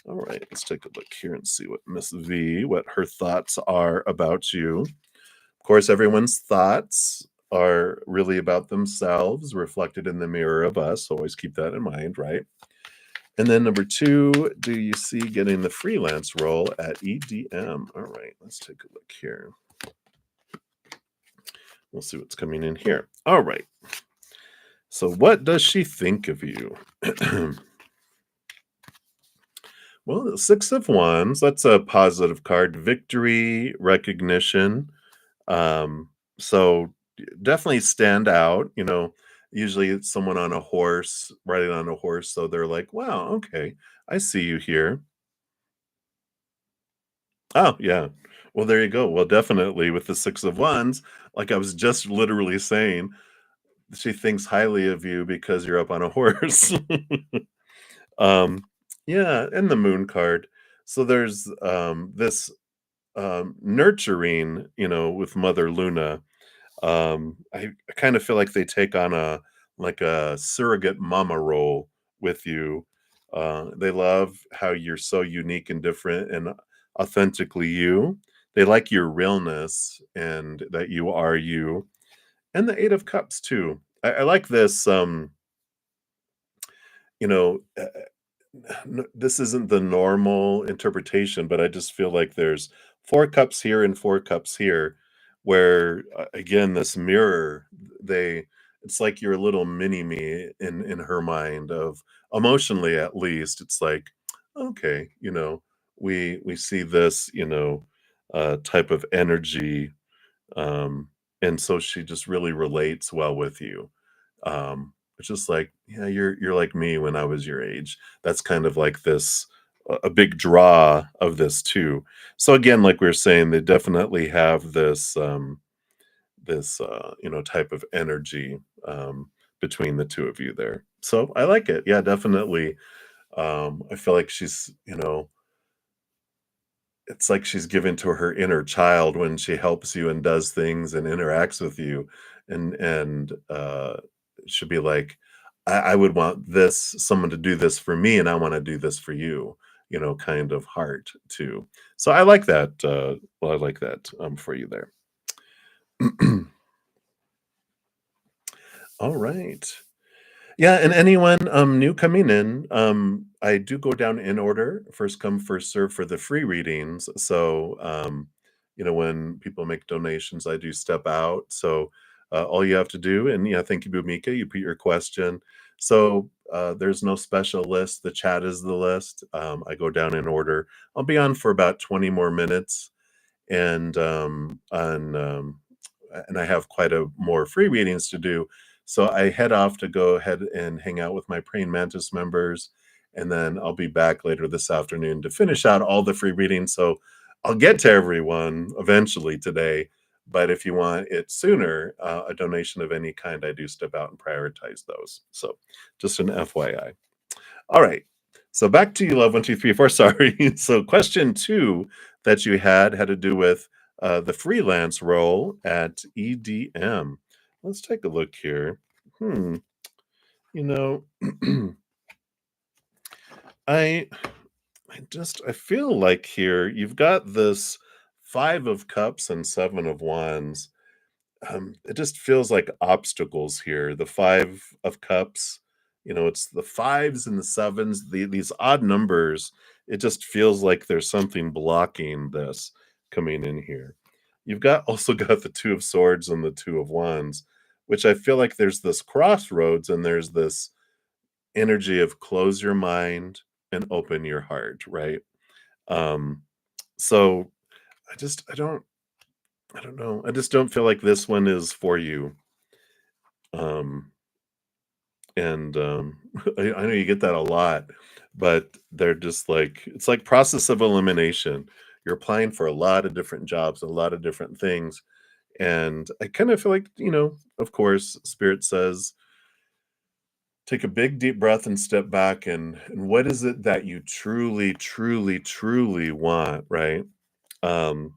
All right, let's take a look here and see what Miss V, what her thoughts are about you. Of course, everyone's thoughts are really about themselves, reflected in the mirror of us. So always keep that in mind, right? And then number two, do you see getting the freelance role at EDM? All right, let's take a look here. We'll see what's coming in here. All right. So what does she think of you? Well, the Six of Wands, that's a positive card. Victory, recognition. So definitely stand out. Usually it's someone on a horse, riding on a horse. So they're like, wow, okay, I see you here. Oh, yeah. Well, there you go. Well, definitely with the Six of Wands, like I was just literally saying, she thinks highly of you because you're up on a horse. um, yeah, and the moon card. So there's this nurturing, with Mother Luna. I kind of feel like they take on a surrogate mama role with you. They love how you're so unique and different and authentically you. They like your realness and that you are you. And the Eight of Cups too. I like this. You know, this isn't the normal interpretation, but I just feel like there's four cups here and four cups here, where again, this mirror, they it's like your little mini me in her mind of emotionally at least. It's like, okay, we see this, type of energy, and so she just really relates well with you. It's just like, yeah, you're like me when I was your age. That's kind of like this a big draw of this too. So again, like we were saying, they definitely have this type of energy between the two of you there. So I like it. Yeah, definitely. I feel like it's like she's given to her inner child when she helps you and does things and interacts with you, and she'll be like, I would want someone to do this for me, and I want to do this for you, kind of heart too. So I like that. Well, I like that for you there. All right. Yeah, and anyone new coming in, I do go down in order, first come, first serve for the free readings. So, when people make donations, I do step out. So, all you have to do, and yeah, thank you, Bumika, you put your question. So, there's no special list. The chat is the list. I go down in order. I'll be on for about 20 more minutes, and and I have quite a more free readings to do. So I head off to go ahead and hang out with my praying mantis members, and then I'll be back later this afternoon to finish out all the free readings. So I'll get to everyone eventually today. But if you want it sooner, a donation of any kind, I do step out and prioritize those. So just an FYI. All right. So back to you, Love 1234. Sorry. So question two that you had to do with the freelance role at EDM. Let's take a look here. Hmm, you know, I I feel like here you've got this 5 of cups and 7 of wands. It just feels like obstacles here. The 5 of cups, it's the 5s and the 7s, these odd numbers. It just feels like there's something blocking this coming in here. You've got also got the 2 of swords and the 2 of wands, which I feel like there's this crossroads and there's this energy of close your mind and open your heart, right? Um, so I don't know. I just don't feel like this one is for you. Um, and I know you get that a lot, but they're just like it's like process of elimination. You're applying for a lot of different jobs, a lot of different things. And I kind of feel like, of course, Spirit says, take a big deep breath and step back and what is it that you truly, truly, truly want, right? Um,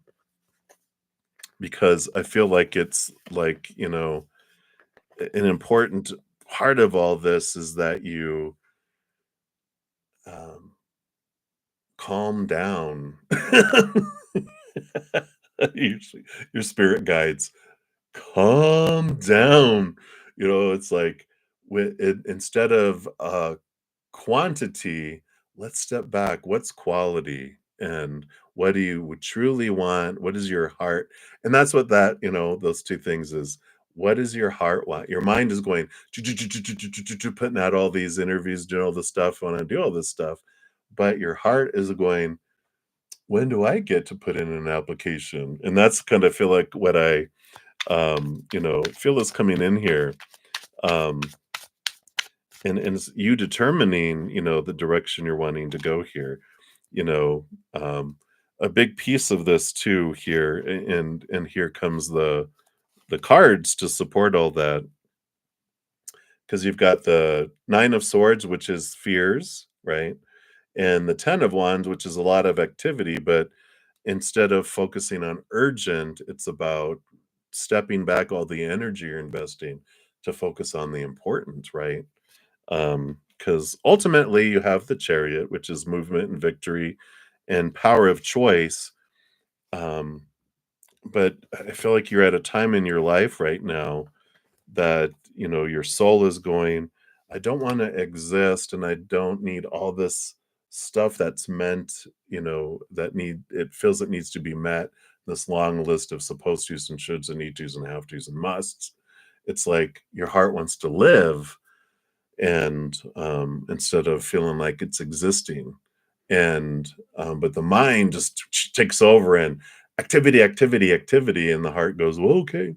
because I feel like it's like, an important part of all this is that you um, calm down. Usually, your spirit guides calm down. It's like instead of quantity, let's step back. What's quality? And what do you truly want? What is your heart? And that's what those two things is. What does your heart want? Your mind is going, putting out all these interviews, doing all this stuff, want to do all this stuff. But your heart is going, when do I get to put in an application? And that's kind of feel like what I, feel is coming in here. Um, and it's you determining, the direction you're wanting to go here. You know, um, a big piece of this too here, and here comes the cards to support all that, because you've got the 9 of swords, which is fears, right? And the 10 of wands, which is a lot of activity, but instead of focusing on urgent, it's about stepping back all the energy you're investing to focus on the important, right? Because ultimately you have the chariot, which is movement and victory and power of choice. Um, but I feel like you're at a time in your life right now that, your soul is going, I don't want to exist and I don't need all this stuff that's meant, it feels it needs to be met. This long list of supposed to's and shoulds and need to's and have to's and musts. It's like your heart wants to live, and instead of feeling like it's existing, and but the mind just takes over and activity, activity, activity, and the heart goes, well, okay,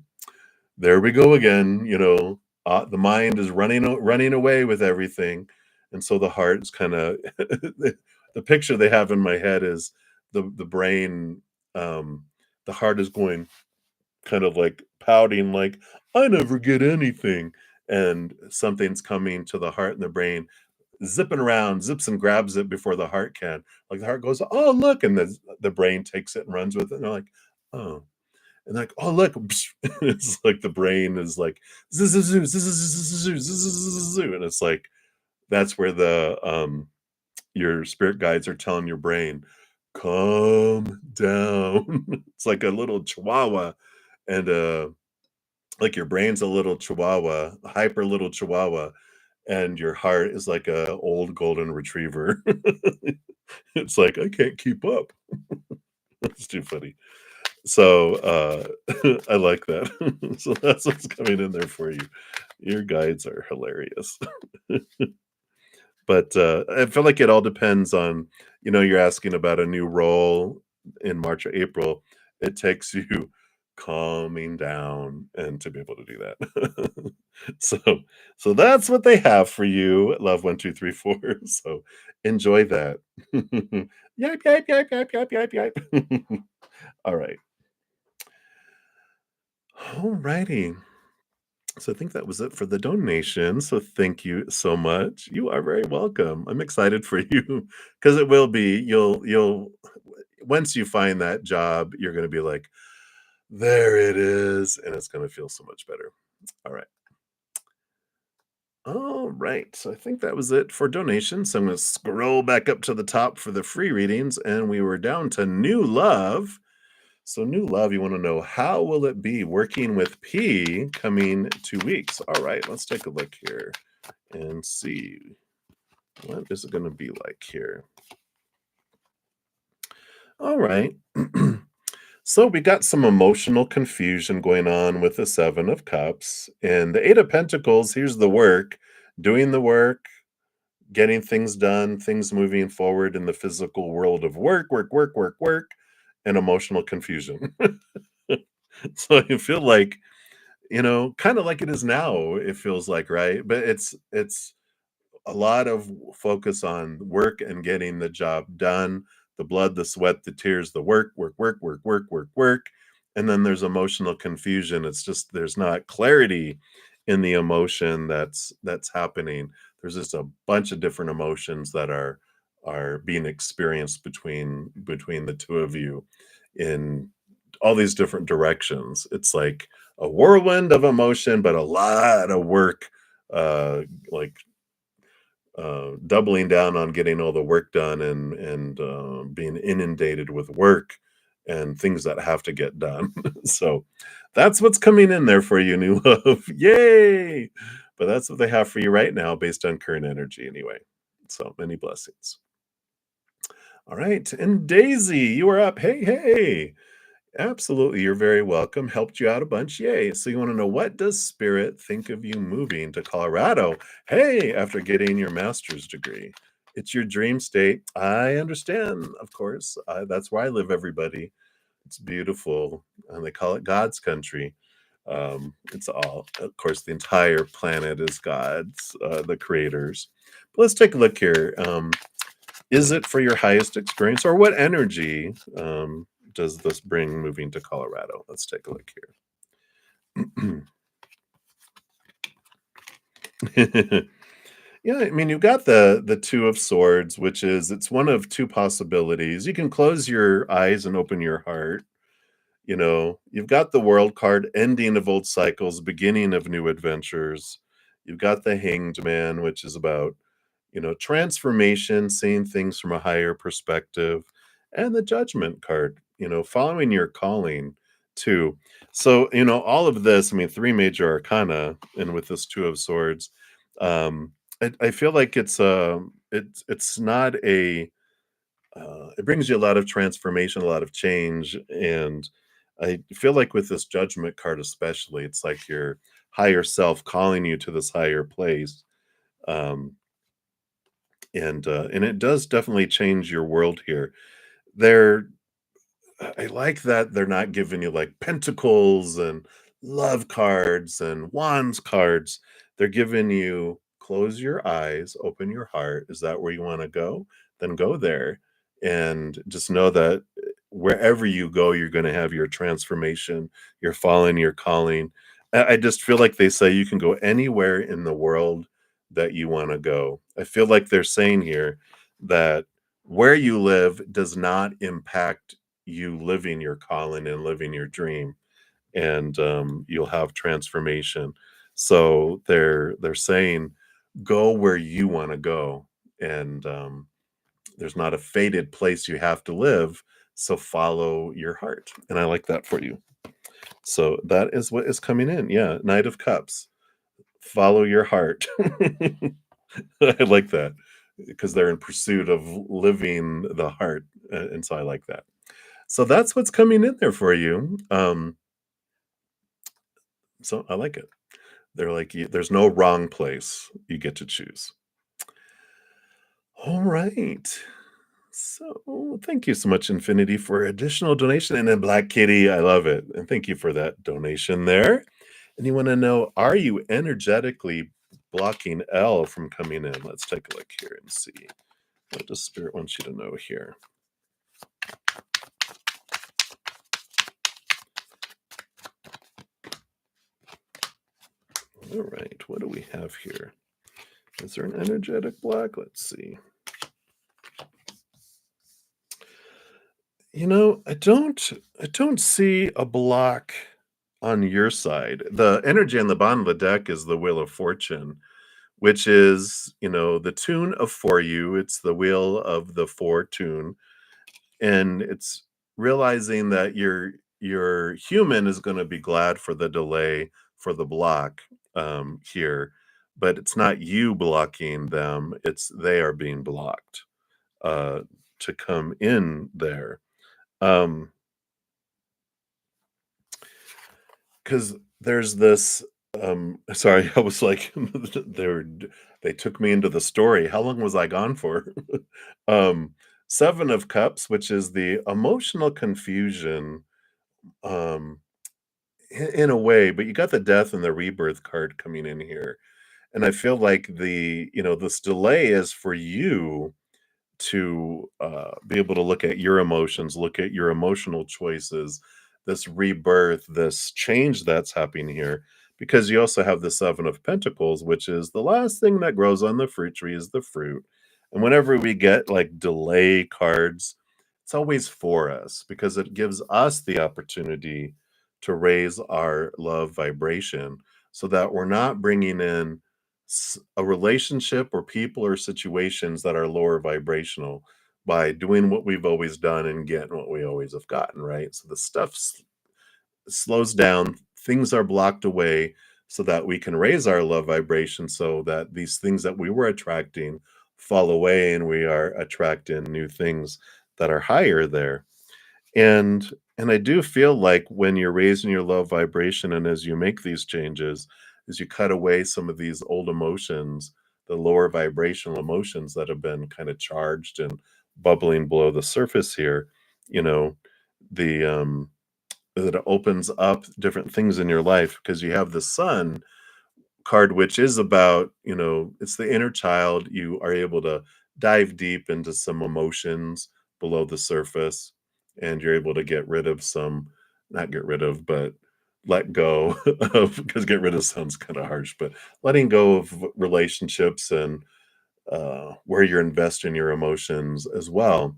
there we go again. The mind is running away with everything, and so the heart is kind of the picture they have in my head is the brain, um the heart is going kind of like pouting, like, I never get anything. And something's coming to the heart and the brain, zipping around, zips and grabs it before the heart can. Like the heart goes, oh, look. And the brain takes it and runs with it. And they're like, oh. And like, oh, look. It's like the brain is like, "Zzz-zzz-zzz, zzz-zzz-zzz, zzz-zzz-zzz," and it's like, that's where your spirit guides are telling your brain, calm down. It's like a little chihuahua, and like your brain's a little chihuahua, a hyper little chihuahua, and your heart is like a old golden retriever. It's like, I can't keep up. It's too funny. So I like that. So that's what's coming in there for you. Your guides are hilarious. But I feel like it all depends on, you're asking about a new role in March or April. It takes you calming down and to be able to do that. so so that's what they have for you, love 1, 2, 3, 4. So enjoy that. Yipe, yipe, yipe, yipe, yipe, yipe, yipe. All right. All righty. So I think that was it for the donation. So thank you so much. You are very welcome. I'm excited for you because it will be. You'll once you find that job, you're going to be like, There it is, and it's gonna feel so much better. All right. All right. So I think that was it for donations. So I'm going to scroll back up to the top for the free readings, and we were down to new love. So new love, you want to know how will it be working with P coming 2 weeks? All right, let's take a look here and see what is it going to be like here. All right. So we got some emotional confusion going on with the 7 of Cups and the 8 of Pentacles. Here's the work, doing the work, getting things done, things moving forward in the physical world of work, work, work, work, work, and emotional confusion. So you feel like, kind of like it is now, it feels like, right? But it's a lot of focus on work and getting the job done, the blood, the sweat, the tears, the work, work, work, work, work, work, work. And then there's emotional confusion. It's just there's not clarity in the emotion that's happening. There's just a bunch of different emotions that are being experienced between the two of you in all these different directions. It's like a whirlwind of emotion, but a lot of work, like doubling down on getting all the work done and being inundated with work and things that have to get done. So that's what's coming in there for you, new love. Yay! But that's what they have for you right now based on current energy, anyway. So many blessings. All right. And Daisy, you are up. Hey, hey. Absolutely. You're very welcome. Helped you out a bunch. Yay. So you want to know, what does spirit think of you moving to Colorado? Hey, after getting your master's degree. It's your dream state. I understand, of course. That's where I live, everybody. It's beautiful. And they call it God's country. It's all, of course, the entire planet is God's, the creators. But let's take a look here. Is it for your highest experience, or what energy does this bring moving to Colorado? Let's take a look here. Yeah, I mean, you've got the 2 of Swords, which is, it's one of two possibilities. You can close your eyes and open your heart. You've got the World card, ending of old cycles, beginning of new adventures. You've got the Hanged Man, which is about transformation, seeing things from a higher perspective, and the Judgment card, following your calling too. So, all of this, I mean, 3 major arcana, and with this 2 of Swords, I feel like it's not a it brings you a lot of transformation, a lot of change, and I feel like with this Judgment card especially, it's like your higher self calling you to this higher place. Um, and it does definitely change your world here. They're I like that they're not giving you like pentacles and love cards and wands cards. They're giving you, close your eyes, open your heart. Is that where you want to go? Then go there. And just know that wherever you go, you're going to have your transformation. You're following your calling. I just feel like they say you can go anywhere in the world that you want to go. I feel like they're saying here that where you live does not impact you living your calling and living your dream, and you'll have transformation. So they're saying, go where you want to go, and there's not a fated place you have to live. So follow your heart, and I like that for you. So that is what is coming in. Yeah, Knight of Cups. Follow your heart. I like that because they're in pursuit of living the heart, and so I like that. So that's what's coming in there for you. So I like it. They're like, there's no wrong place. You get to choose. All right. So thank you so much, Infinity, for additional donation. And then Black Kitty, I love it. And thank you for that donation there. And you want to know, are you energetically blocking L from coming in? Let's take a look here and see. What does Spirit want you to know here? All right, what do we have here? Is there an energetic block? Let's see. I don't see a block on your side. The energy on the bottom of the deck is the Wheel of Fortune, which is, the tune of for you. It's the wheel of the four tune, and it's realizing that your human is going to be glad for the delay, for the block here, but it's not you blocking them, it's they are being blocked uh to come in there. um because there's this sorry, I was like they were they took me into the story. How long was I gone for? um Seven of Cups, which is the emotional confusion, um in a way, but you got the Death and the Rebirth card coming in here. And I feel like this delay is for you to be able to look at your emotions, look at your emotional choices, this rebirth, this change that's happening here. Because you also have the Seven of Pentacles, which is the last thing that grows on the fruit tree is the fruit. And whenever we get like delay cards, it's always for us because it gives us the opportunity to raise our love vibration so that we're not bringing in a relationship or people or situations that are lower vibrational by doing what we've always done and getting what we always have gotten, right? So the stuff slows down, things are blocked away so that we can raise our love vibration so that these things that we were attracting fall away and we are attracting new things that are higher there. And I do feel like when you're raising your love vibration and as you make these changes, as you cut away some of these old emotions, the lower vibrational emotions that have been kind of charged and bubbling below the surface here, you know, the that it opens up different things in your life because you have the sun card, which is about, it's the inner child. You are able to dive deep into some emotions below the surface, and you're able to get rid of some, not get rid of, but let go of, because get rid of sounds kind of harsh, but letting go of relationships and where you're investing your emotions as well,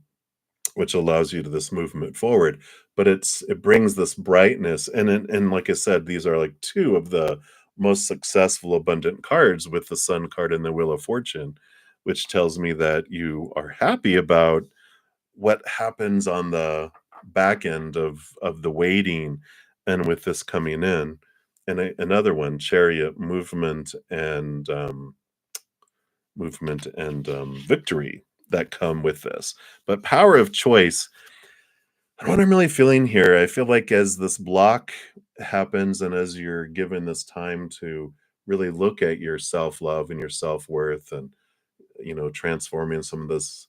which allows you to this movement forward. But it brings this brightness, and like I said, these are like two of the most successful abundant cards with the Sun card and the Wheel of Fortune, which tells me that you are happy about what happens on the back end of the waiting, and with this coming in. And another one, Chariot, movement and victory that come with this. But power of choice, and what I'm really feeling here, I feel like as this block happens and as you're given this time to really look at your self-love and your self-worth, and transforming some of this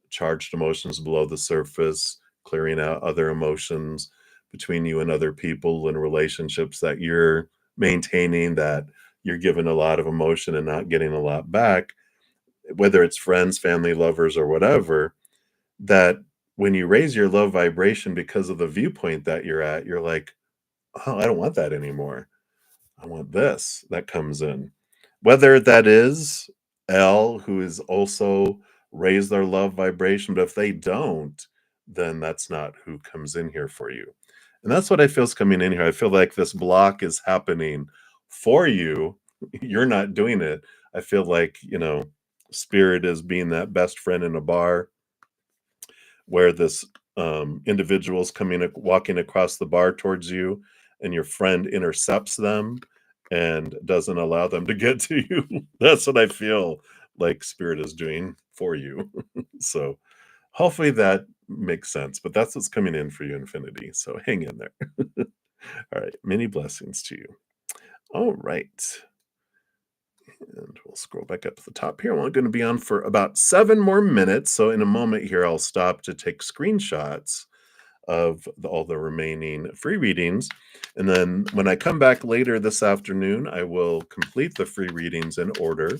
charged emotions below the surface, clearing out other emotions between you and other people and relationships that you're maintaining, that you're giving a lot of emotion and not getting a lot back, whether it's friends, family, lovers, or whatever. That when you raise your love vibration because of the viewpoint that you're at, you're like, oh, I don't want that anymore. I want this that comes in. Whether that is L, who is also raised their love vibration, but if they don't, then that's not who comes in here for you. And that's what I feel is coming in here. I feel like this block is happening for you. You're not doing it. I feel like, spirit is being that best friend in a bar where this individual's walking across the bar towards you, and your friend intercepts them and doesn't allow them to get to you. That's what I feel like spirit is doing for you. So hopefully that makes sense, but that's what's coming in for you, Infinity. So hang in there. All right. Many blessings to you. All right. And we'll scroll back up to the top here. We're going to be on for about 7 more minutes. So in a moment here, I'll stop to take screenshots of all the remaining free readings. And then when I come back later this afternoon, I will complete the free readings in order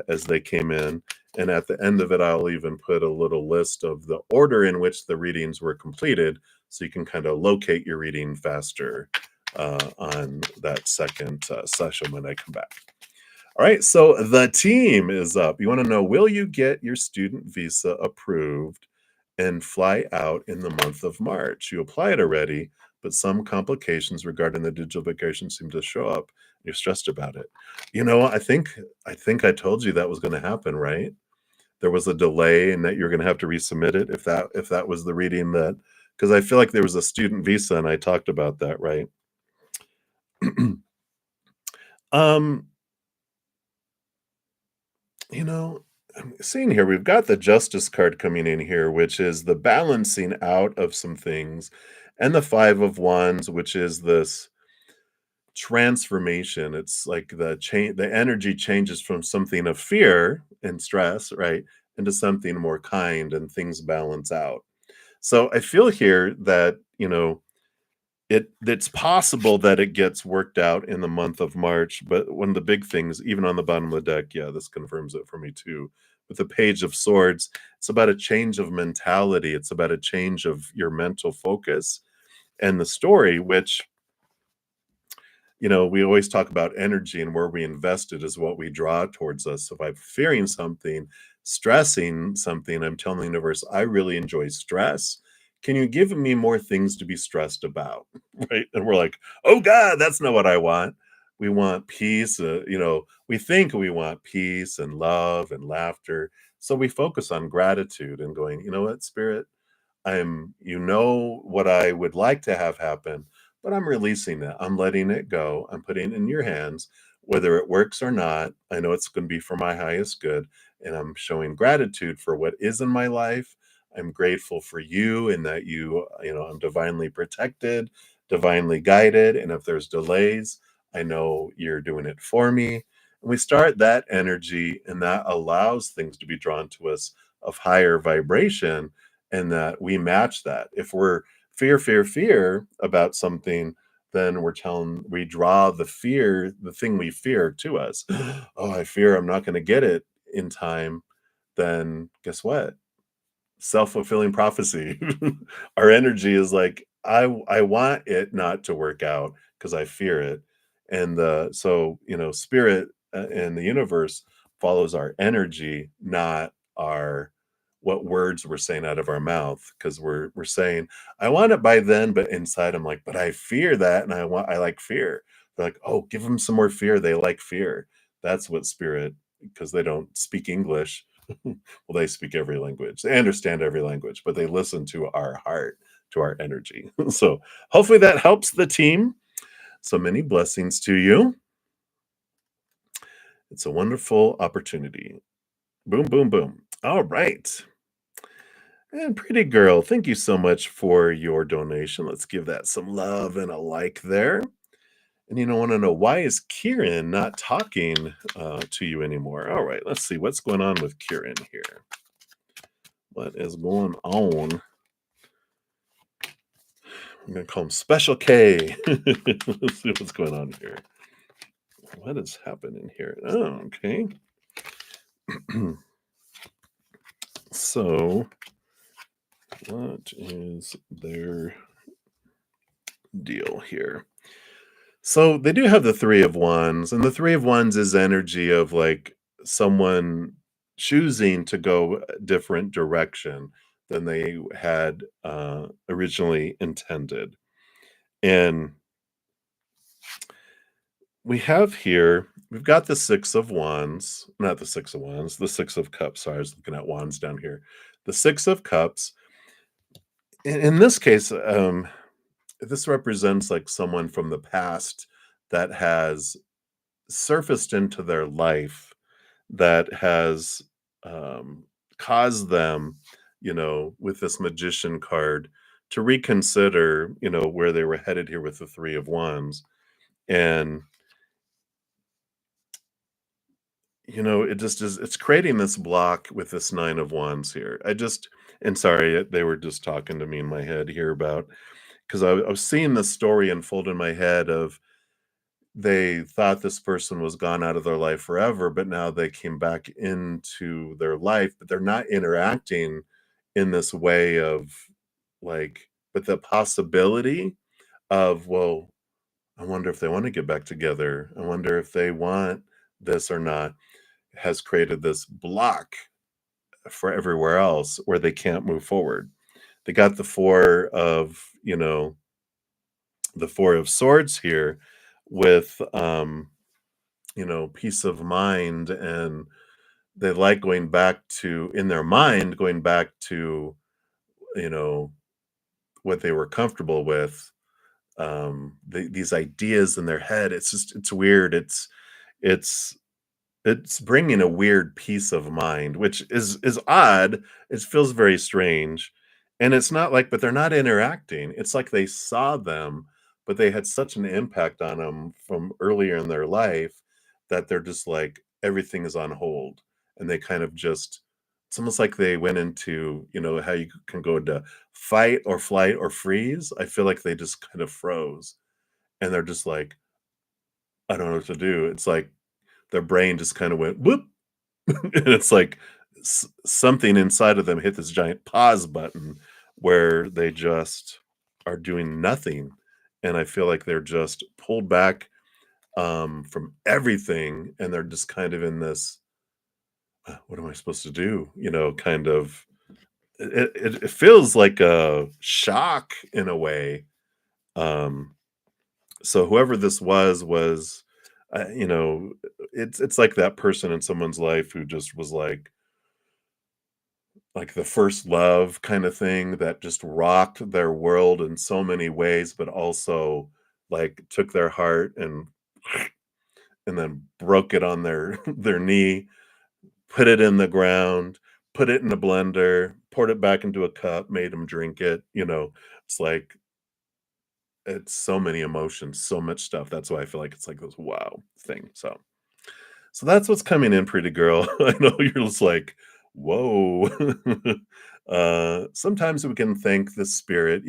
as they came in. And at the end of it, I'll even put a little list of the order in which the readings were completed, so you can kind of locate your reading faster on that second session when I come back. All right, so the team is up. You want to know, will you get your student visa approved and fly out in the month of March. You applied already, but some complications regarding the digital vacation seem to show up. You're stressed about it. I think I told you that was gonna happen, right? There was a delay and that you're gonna have to resubmit it if that was the reading that, because I feel like there was a student visa and I talked about that, right? Um, you know, I'm seeing here, we've got the justice card coming in here, which is the balancing out of some things, and the 5 of wands, which is this transformation. It's like the energy changes from something of fear and stress, right, into something more kind and things balance out. So I feel here that, it's possible that it gets worked out in the month of March, but one of the big things, even on the bottom of the deck, yeah, this confirms it for me too. With the Page of Swords, it's about a change of mentality. It's about a change of your mental focus and the story, which, we always talk about energy and where we invest it is what we draw towards us. So if I'm fearing something, stressing something, I'm telling the universe, I really enjoy stress. Can you give me more things to be stressed about? Right. And we're like, oh God, that's not what I want. We want peace. We think we want peace and love and laughter. So we focus on gratitude and going, you know what, spirit, what I would like to have happen, but I'm releasing it. I'm letting it go. I'm putting it in your hands, whether it works or not. I know it's going to be for my highest good. And I'm showing gratitude for what is in my life. I'm grateful for you and that I'm divinely protected, divinely guided. And if there's delays, I know you're doing it for me. And we start that energy, and that allows things to be drawn to us of higher vibration, and that we match that. If we're fear about something, then we draw the thing we fear to us. Oh, I fear I'm not going to get it in time. Then guess what? Self-fulfilling prophecy. Our energy is like, I want it not to work out because I fear it. And spirit and the universe follows our energy, not our what words we're saying out of our mouth, because we're saying, I want it by then, but inside I'm like, but I fear that, and I like fear. They're like, oh, give them some more fear. They like fear. That's what spirit, because they don't speak English. Well, they speak every language. They understand every language, but they listen to our heart, to our energy. So hopefully that helps the team. So many blessings to you. It's a wonderful opportunity. Boom, boom, boom. All right. And pretty girl, thank you so much for your donation. Let's give that some love and a like there. And want to know, why is Kieran not talking to you anymore? All right, let's see what's going on with Kieran here. What is going on? I'm gonna call him Special K. Let's see what's going on here. What is happening here? Oh, okay. So, what is their deal here? So they do have the Three of Wands, and the Three of Wands is energy of like someone choosing to go a different direction than they had originally intended. And we've got the Six of Wands, not the Six of Wands, the Six of Cups. Sorry, I was looking at wands down here. The Six of Cups. In this case, this represents like someone from the past that has surfaced into their life, that has um, caused them, with this Magician card, to reconsider, where they were headed here with the Three of Wands. And it just is, it's creating this block with this Nine of Wands here. And sorry, they were just talking to me in my head here about, because I was seeing this story unfold in my head of, they thought this person was gone out of their life forever, but now they came back into their life, but they're not interacting in this way of like, but the possibility of, well, I wonder if they want to get back together. I wonder if they want this or not, has created this block for everywhere else where they can't move forward. They got the four of, the four of swords here with, peace of mind, and they like going back to, in their mind, going back to, you know, what they were comfortable with. These ideas in their head, it's weird. It's it's bringing a weird peace of mind, which is odd. It feels very strange, and it's not like, but they're not interacting. It's like they saw them, but they had such an impact on them from earlier in their life that they're just like, everything is on hold, and they kind of just, it's almost like they went into, how you can go into fight or flight or freeze. I feel like they just kind of froze, and they're just like, "I don't know what to do." It's like their brain just kinda went, "Whoop." And it's like something inside of them hit this giant pause button where they just are doing nothing, and I feel like they're just pulled back, from everything, and they're just kind of in this, "What am I supposed to do?" Kind of, it feels like a shock in a way. um so whoever this was, you know, it's like that person in someone's life who just was like the first love kind of thing that just rocked their world in so many ways, but also like took their heart and then broke it on their their knee, put it in the ground, put it in a blender, poured it back into a cup, made them drink it. It's like, it's so many emotions, so much stuff. That's why I feel like it's like this wow thing. So that's what's coming in, pretty girl. I know you're just like, whoa. Sometimes we can thank the spirit,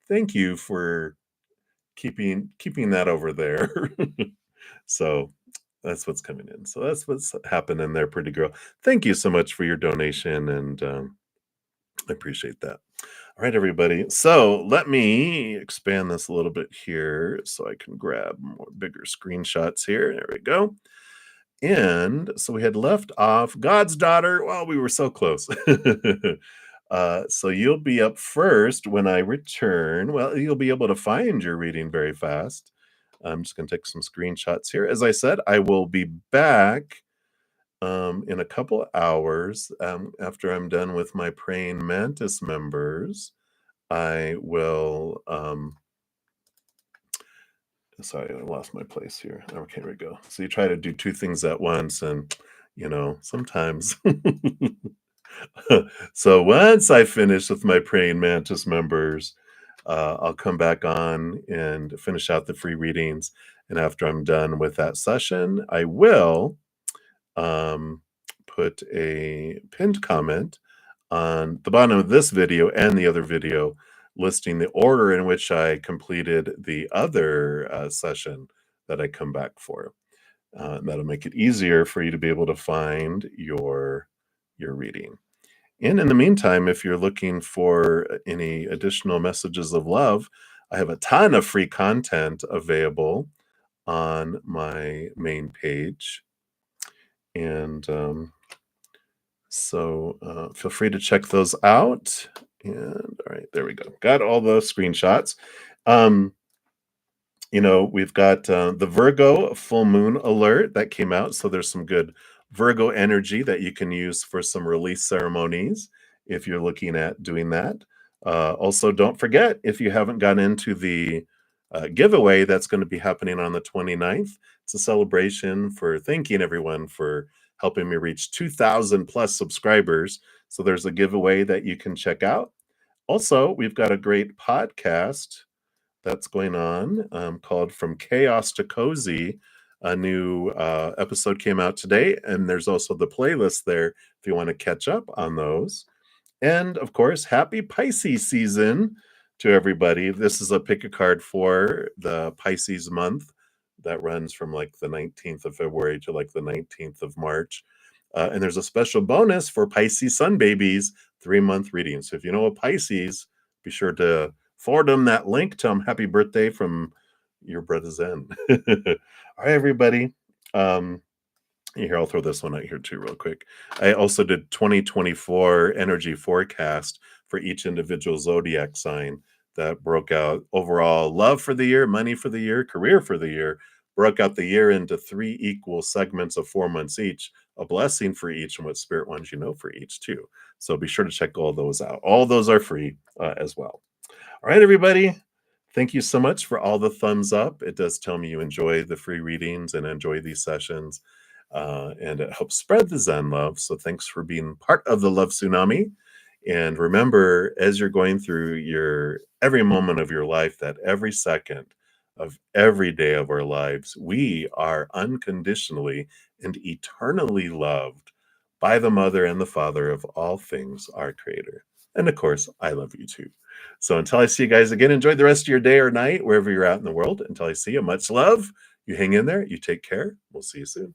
thank you for keeping that over there. So that's what's coming in. So that's what's happening there, pretty girl. Thank you so much for your donation, and I appreciate that. All right, everybody. So let me expand this a little bit here so I can grab more bigger screenshots here. There we go. And so we had left off God's daughter. Well, we were so close. So you'll be up first when I return. Well, you'll be able to find your reading very fast. I'm just going to take some screenshots here. As I said, I will be back in a couple of hours after I'm done with my Praying Mantis members. I will. Sorry, I lost my place here. Okay, here we go. So you try to do two things at once, and sometimes. So once I finish with my Praying Mantis members, I'll come back on and finish out the free readings. And after I'm done with that session, I will um, put a pinned comment on the bottom of this video and the other video, listing the order in which I completed the other session that I come back for. That'll make it easier for you to be able to find your reading. And in the meantime, if you're looking for any additional messages of love, I have a ton of free content available on my main page. And so feel free to check those out. And all right, there we go. Got all the screenshots. Um, we've got the Virgo full moon alert that came out. So there's some good Virgo energy that you can use for some release ceremonies if you're looking at doing that. Also, don't forget, if you haven't gotten into the giveaway that's going to be happening on the 29th, it's a celebration for thanking everyone for helping me reach 2,000 plus subscribers. So there's a giveaway that you can check out. Also, we've got a great podcast that's going on called From Chaos to Cozy. A new episode came out today, and there's also the playlist there if you want to catch up on those. And of course, happy Pisces season to everybody. This is a pick a card for the Pisces month that runs from like the 19th of February to like the 19th of March. And there's a special bonus for Pisces sun babies, 3-month reading. So if you know a Pisces, be sure to forward them that link. Tell them happy birthday from your bruddaZEN. All right, everybody. Here, I'll throw this one out here too, real quick. I also did 2024 energy forecast for each individual zodiac sign that broke out overall love for the year, money for the year, career for the year, broke out the year into three equal segments of 4 months each, a blessing for each, and what spirit wants you to know for each, too. So be sure to check all those out. All those are free as well. All right, everybody. Thank you so much for all the thumbs up. It does tell me you enjoy the free readings and enjoy these sessions. And it helps spread the Zen love. So thanks for being part of the love tsunami. And remember, as you're going through your every moment of your life, that every second of every day of our lives, we are unconditionally and eternally loved by the mother and the father of all things, our creator. And of course, I love you too. So until I see you guys again, enjoy the rest of your day or night, wherever you're at in the world. Until I see you, much love. You hang in there. You take care. We'll see you soon.